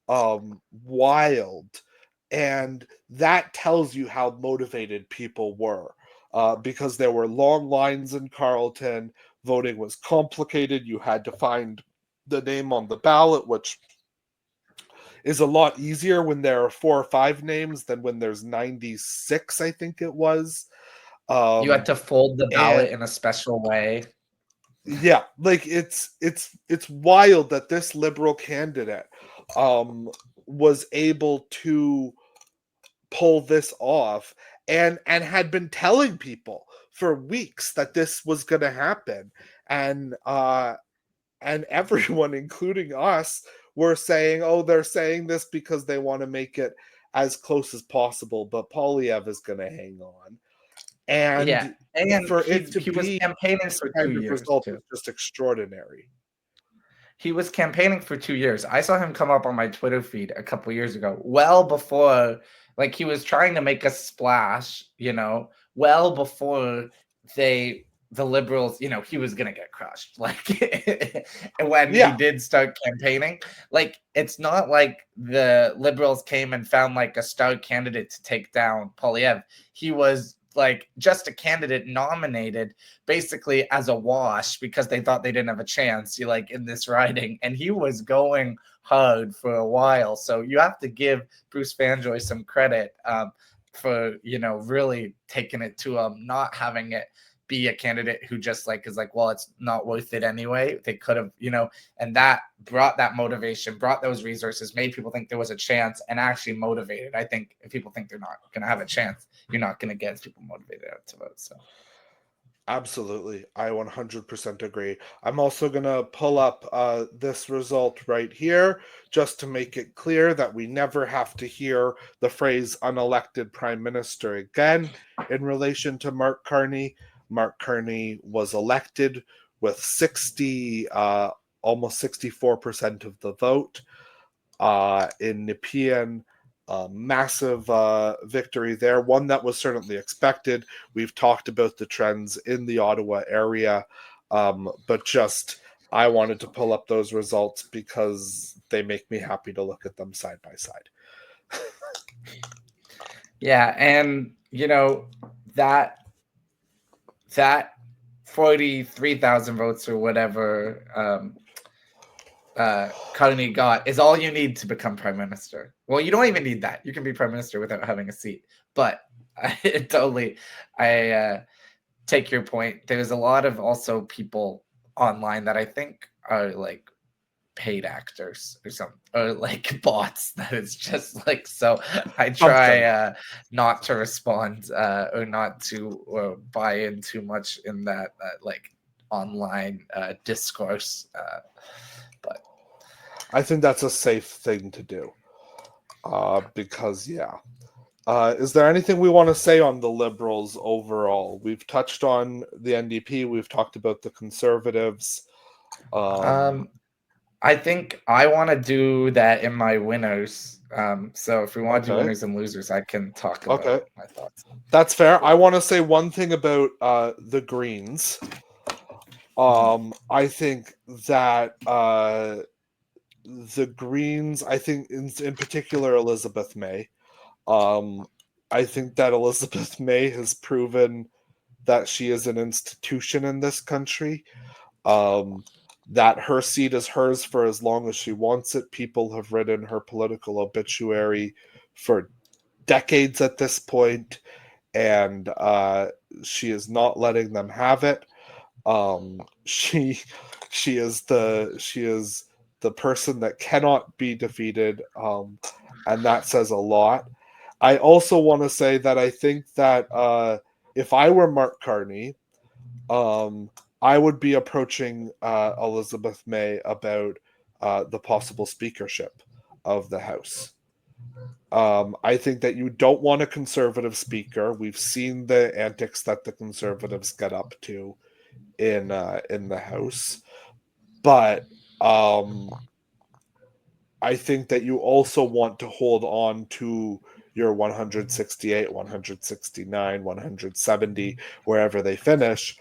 wild, and that tells you how motivated people were, because there were long lines in Carleton. Voting was complicated. You had to find the name on the ballot, which is a lot easier when there are 4 or 5 names than when there's 96, I think it was. You had to fold the ballot And in a special way. yeah, like it's wild that this Liberal candidate was able to pull this off, and had been telling people for weeks that this was going to happen, and everyone, including us, were saying, oh, they're saying this because they want to make it as close as possible, but Poilievre is going to hang on. Yeah, And and for it to he was be campaigning for 2 kind of years result too. is just extraordinary. He was campaigning for 2 years. I saw him come up on my Twitter feed a couple years ago, well before, like he was trying to make a splash, well before the Liberals, he was gonna get crushed. Like when he did start campaigning, like it's not like the Liberals came and found like a star candidate to take down Poilievre. He was like just a candidate nominated basically as a wash because they thought they didn't have a chance like in this riding, and he was going hard for a while. So you have to give Bruce Fanjoy some credit for really taking it to not having it be a candidate who just like is like, well, it's not worth it anyway. They could have, and that brought that motivation, brought those resources, made people think there was a chance, and actually motivated. I think if people think they're not going to have a chance, you're not going to get people motivated out to vote. So absolutely, I 100% agree. I'm also going to pull up this result right here just to make it clear that we never have to hear the phrase unelected prime minister again in relation to Mark Carney. Mark Carney was elected with almost 64% of the vote in Nepean. Massive victory there, one that was certainly expected. We've talked about the trends in the Ottawa area, but just I wanted to pull up those results because they make me happy to look at them side by side. Yeah, and that 43,000 votes or whatever Carney got is all you need to become prime minister. Well, you don't even need that. You can be prime minister without having a seat. But I take your point. There's a lot of also people online that I think are like paid actors or something, or like bots that is just like, so I try not to respond or not to buy in too much in that like online discourse, but I think that's a safe thing to do because is there anything we want to say on the Liberals overall? We've touched on the NDP, we've talked about the Conservatives. I think I want to do that in my winners. So if we want to do Okay. winners and losers, I can talk Okay. about my thoughts. That's fair. I want to say one thing about the Greens. I think that the Greens, I think in particular Elizabeth May, I think that Elizabeth May has proven that she is an institution in this country. That her seat is hers for as long as she wants it. People have written her political obituary for decades at this point, and she is not letting them have it. She is the person that cannot be defeated, and that says a lot. I also want to say that I think that if I were Mark Carney, um, I would be approaching Elizabeth May about the possible speakership of the House. I think that you don't want a conservative speaker. We've seen the antics that the conservatives get up to in the House, but I think that you also want to hold on to your 168, 169, 170, wherever they finish.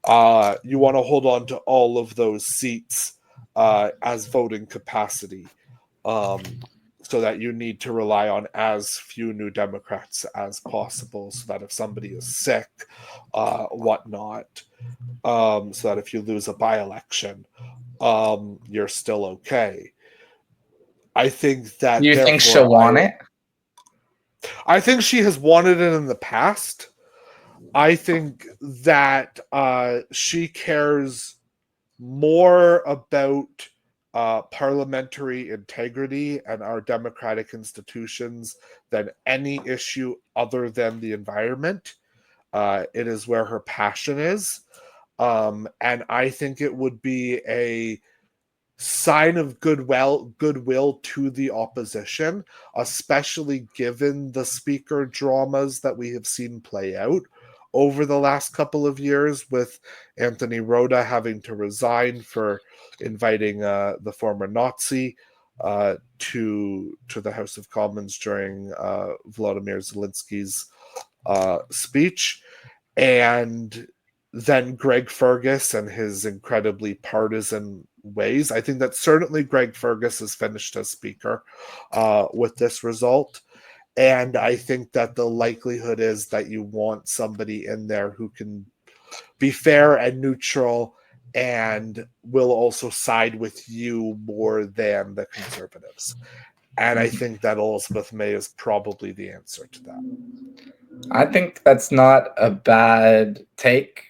You want to hold on to all of those seats as voting capacity, so that you need to rely on as few New Democrats as possible, so that if somebody is sick, whatnot, so that if you lose a by-election, you're still okay. I think Do that you think she'll therefore want it? I think she has wanted it in the past. I think that she cares more about parliamentary integrity and our democratic institutions than any issue other than the environment. It is where her passion is. And I think it would be a sign of goodwill to the opposition, especially given the speaker dramas that we have seen play out over the last couple of years, with Anthony Rota having to resign for inviting the former Nazi to the House of Commons during Volodymyr Zelensky's speech, and then Greg Fergus and his incredibly partisan ways. I think that certainly Greg Fergus is finished as speaker with this result. And I think that the likelihood is that you want somebody in there who can be fair and neutral and will also side with you more than the conservatives. And I think that Elizabeth May is probably the answer to that. I think that's not a bad take.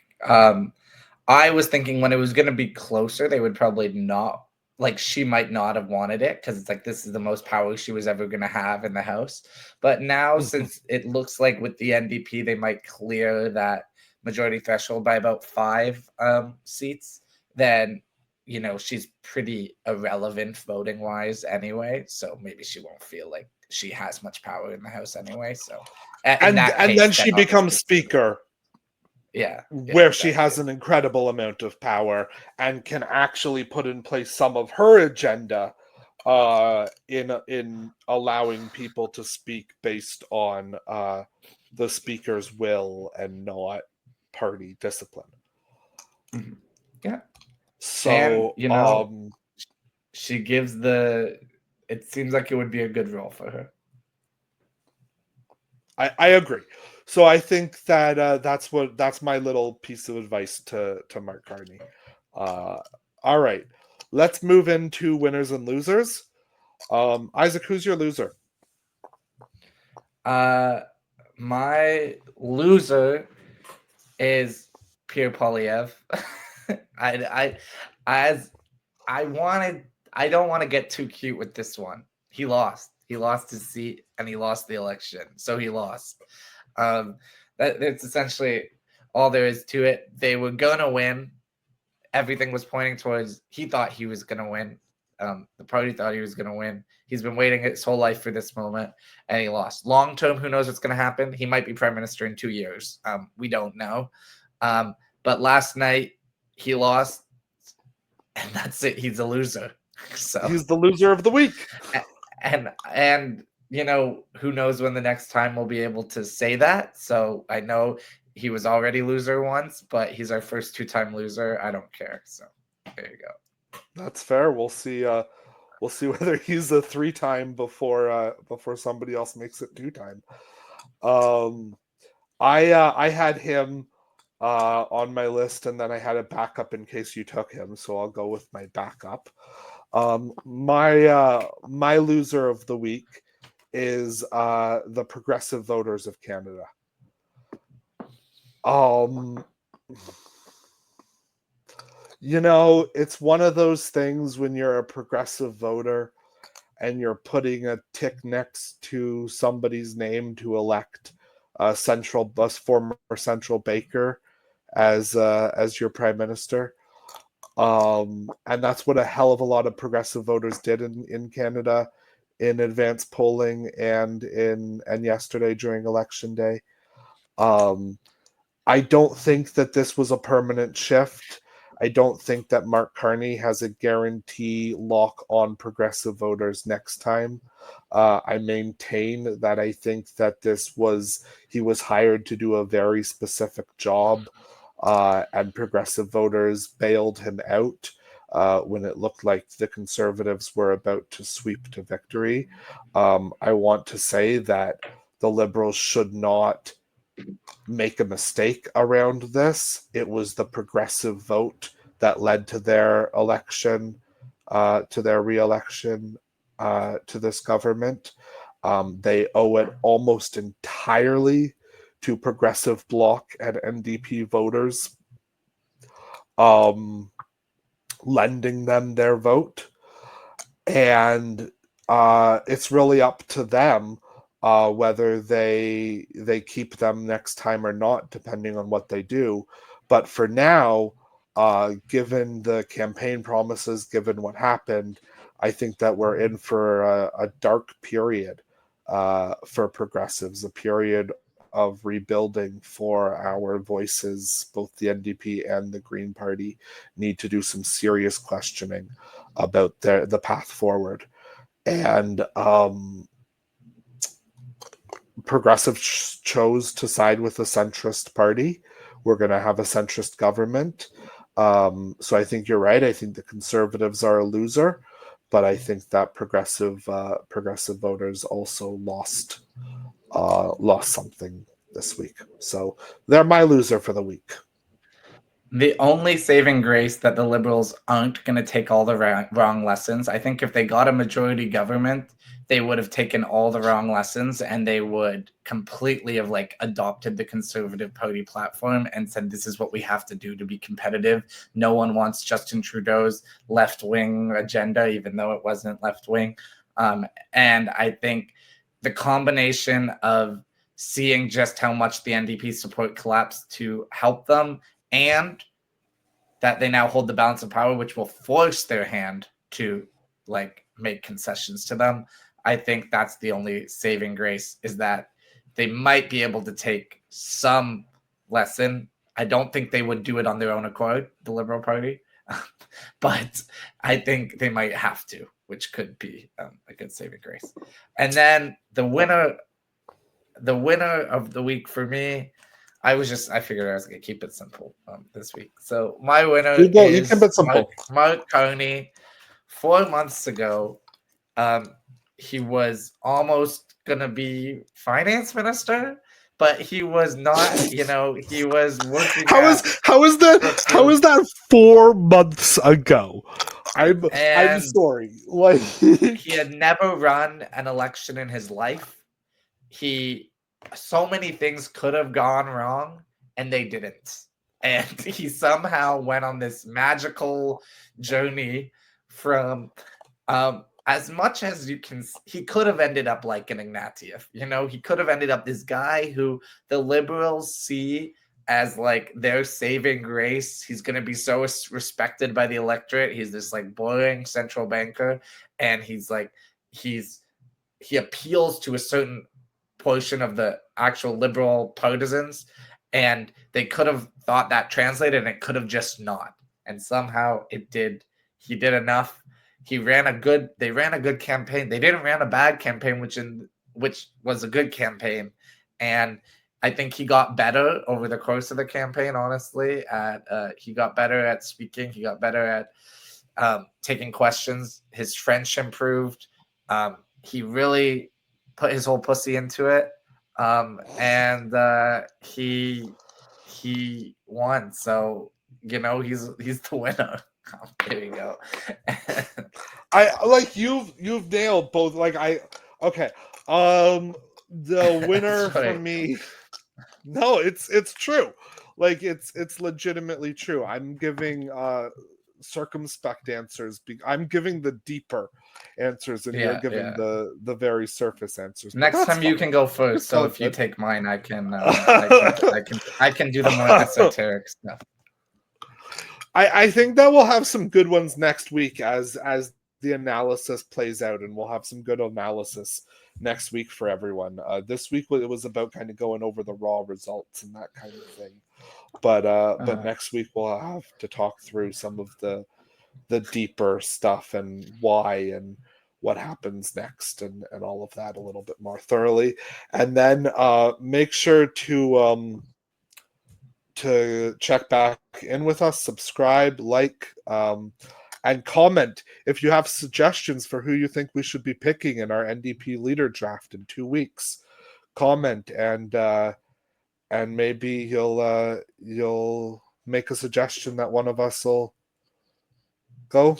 I was thinking when it was going to be closer, they would probably not, like, she might not have wanted it because it's like this is the most power she was ever going to have in the House. But now, since it looks like with the NDP, they might clear that majority threshold by about 5 seats, then, you know, she's pretty irrelevant voting wise anyway. So maybe she won't feel like she has much power in the House anyway. So, and then she becomes speaker. Yeah, where she has an incredible amount of power and can actually put in place some of her agenda in allowing people to speak based on the speaker's will and not party discipline. Mm-hmm. Yeah. So, and, you know, she gives it seems like it would be a good role for her. I agree. So I think that that's my little piece of advice to Mark Carney. All right, let's move into winners and losers. Isaac, who's your loser? My loser is Pierre Poilievre. I don't want to get too cute with this one. He lost. He lost his seat and he lost the election. So he lost. That's essentially all there is to it. They were gonna win. Everything was pointing towards he thought he was gonna win. The party thought he was gonna win. He's been waiting his whole life for this moment, and he lost. Long term, who knows what's gonna happen? He might be prime minister in 2 years. We don't know. But last night he lost, and that's it. He's a loser. So He's the loser of the week. and who knows when the next time we'll be able to say that. So I know he was already loser once, but he's our first 2-time loser. I don't care. So there you go. That's fair. We'll see. We'll see whether he's a 3-time before somebody else makes it 2-time. I had him on my list, and then I had a backup in case you took him. So I'll go with my backup. My loser of the week is the Progressive Voters of Canada. It's one of those things when you're a progressive voter and you're putting a tick next to somebody's name to elect former Central Baker as your prime minister. And that's what a hell of a lot of progressive voters did in Canada in advance polling and yesterday during election day. I don't think that this was a permanent shift. I don't think that Mark Carney has a guarantee lock on progressive voters next time. I maintain that I think that he was hired to do a very specific job, and progressive voters bailed him out when it looked like the Conservatives were about to sweep to victory. I want to say that the Liberals should not make a mistake around this. It was the progressive vote that led to their election, to their re-election, to this government. They owe it almost entirely to Progressive Bloc and NDP voters lending them their vote. And it's really up to them whether they keep them next time or not, depending on what they do. But for now, given the campaign promises, given what happened, I think that we're in for a dark period for progressives, a period of rebuilding for our voices. Both the NDP and the Green Party need to do some serious questioning about the path forward. And Progressive chose to side with a centrist party. We're going to have a centrist government. So I think you're right. I think the Conservatives are a loser, but I think that progressive voters also lost something this week. So they're my loser for the week. The only saving grace that the Liberals aren't going to take all the wrong lessons. I think if they got a majority government, they would have taken all the wrong lessons and they would completely have adopted the Conservative Party platform and said, this is what we have to do to be competitive. No one wants Justin Trudeau's left-wing agenda, even though it wasn't left-wing. And I think the combination of seeing just how much the NDP support collapsed to help them, and that they now hold the balance of power, which will force their hand to make concessions to them. I think that's the only saving grace, is that they might be able to take some lesson. I don't think they would do it on their own accord, the Liberal Party, but I think they might have to, which could be a good saving grace. And then the winner of the week for me, I figured I was going to keep it simple this week. So my winner is Mark Carney. 4 months ago, he was almost going to be finance minister, but he was not. He was working. How is that 4 months ago? I'm sorry. He had never run an election in his life. So many things could have gone wrong and they didn't. And he somehow went on this magical journey from as much as you can. He could have ended up like an Ignatieff. He could have ended up this guy who the Liberals see as their saving grace. He's going to be so respected by the electorate. He's this boring central banker, and he appeals to a certain portion of the actual Liberal partisans, and they could have thought that translated, and it could have just not. And somehow it did. He did enough. They ran a good campaign. They didn't run a bad campaign, which was a good campaign. And I think he got better over the course of the campaign, honestly. He got better at speaking. He got better at taking questions. His French improved. He really put his whole pussy into it. And he won. So, he's the winner. There you go. I like you've nailed both. Okay. The winner for me. No, it's true. Like it's legitimately true. I'm giving circumspect answers. I'm giving the deeper answers, and you're giving the very surface answers. Next time you can go first. So if you take mine, I can I can do the more esoteric stuff. I think that we'll have some good ones next week as the analysis plays out, and we'll have some good analysis next week for everyone. This week it was about kind of going over the raw results and that kind of thing. But next week we'll have to talk through some of the deeper stuff and why and what happens next and all of that a little bit more thoroughly. And then make sure to check back in with us, subscribe, like, and comment if you have suggestions for who you think we should be picking in our NDP leader draft in 2 weeks. Comment and maybe you'll make a suggestion that one of us will go,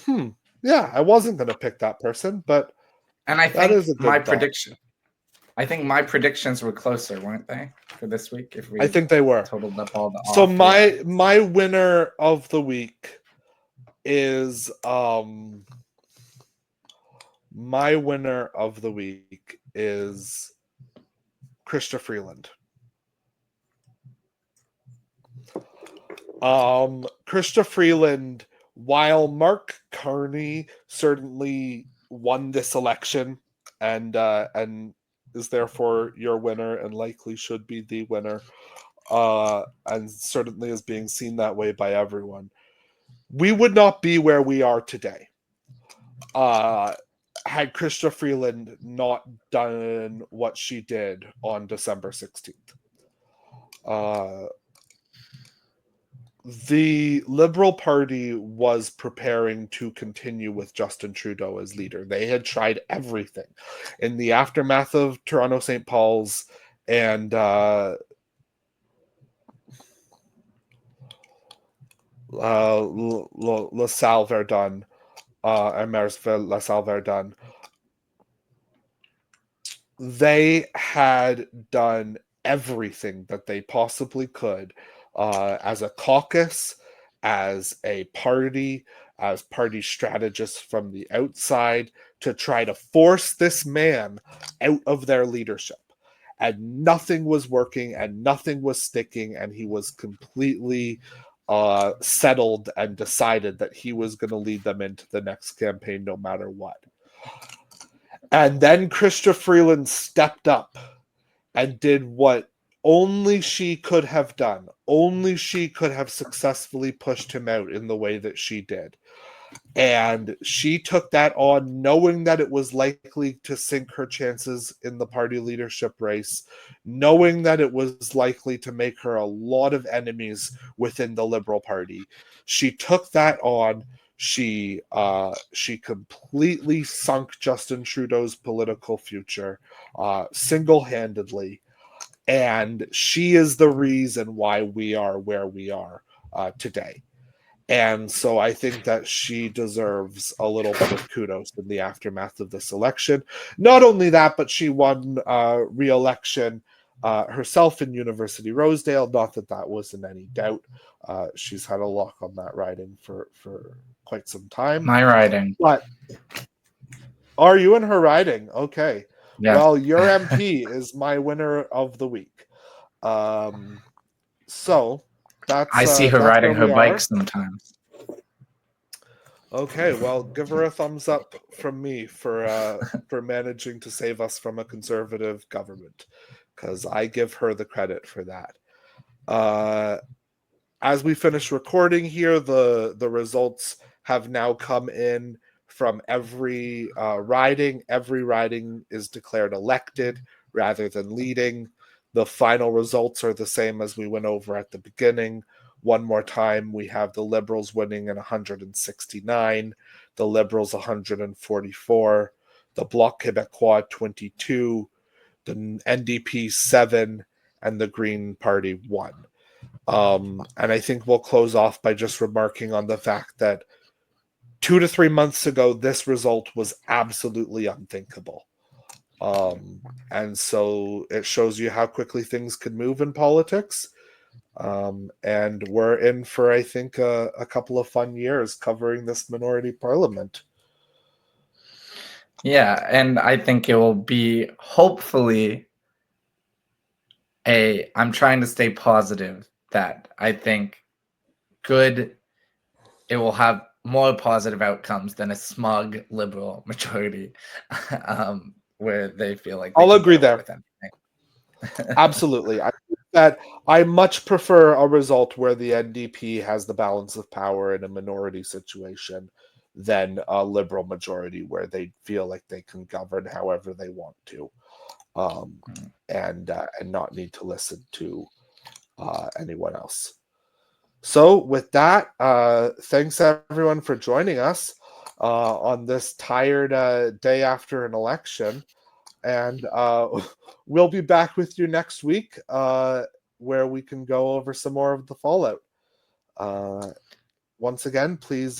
yeah, I wasn't going to pick that person, but I think my prediction. I think my predictions were closer, weren't they, for this week? I think they were. Totaled up all the so my winner of the week is Krista Freeland. Krista Freeland, while Mark Carney certainly won this election and is therefore your winner and likely should be the winner, and certainly is being seen that way by everyone, we would not be where we are today had Krista Freeland not done what she did on December 16th. The Liberal Party was preparing to continue with Justin Trudeau as leader. They had tried everything in the aftermath of Toronto St. Paul's and LaSalle Verdun and Marysville LaSalle Verdun. They had done everything that they possibly could as a caucus, as a party, as party strategists from the outside to try to force this man out of their leadership. And nothing was working and nothing was sticking, and he was completely settled and decided that he was going to lead them into the next campaign no matter what. And then Krista Freeland stepped up and did what only she could have done. Only she could have successfully pushed him out in the way that she did. And she took that on knowing that it was likely to sink her chances in the party leadership race, knowing that it was likely to make her a lot of enemies within the Liberal Party. She took that on. She completely sunk Justin Trudeau's political future single-handedly. And she is the reason why we are where we are today. And so I think that she deserves a little bit of kudos in the aftermath of this election. Not only that, but she won re-election herself in University Rosedale. Not that that was in any doubt. She's had a lock on that riding for quite some time. My riding. But are you in her riding? Okay. Yeah. Well, your MP is my winner of the week. So that's I see her riding her bike sometimes. Okay, well, give her a thumbs up from me for managing to save us from a conservative government, because I give her the credit for that. As we finish recording here, the results have now come in from every riding. Every riding is declared elected rather than leading. The final results are the same as we went over at the beginning. One more time, we have the Liberals winning in 169, the Liberals 144, the Bloc Québécois 22, the NDP 7, and the Green Party 1. And I think we'll close off by just remarking on the fact that 2 to 3 months ago, this result was absolutely unthinkable. And so it shows you how quickly things can move in politics. And we're in for, I think, a couple of fun years covering this minority parliament. Yeah, and I think it will be hopefully I'm trying to stay positive that I think it will have more positive outcomes than a smug liberal majority where they feel like I'll agree there. Absolutely. I think that I much prefer a result where the NDP has the balance of power in a minority situation than a liberal majority where they feel like they can govern however they want to, and not need to listen to anyone else. So with that, thanks everyone for joining us on this tired day after an election. And we'll be back with you next week where we can go over some more of the fallout. Once again, please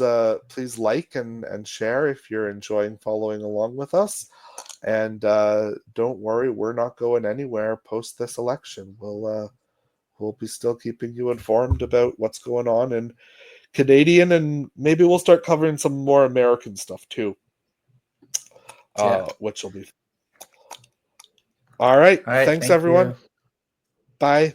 like and share if you're enjoying following along with us. And don't worry, we're not going anywhere post this election. We'll be still keeping you informed about what's going on in Canadian, and maybe we'll start covering some more American stuff too, which will be fun. All right. Thanks, everyone. You. Bye.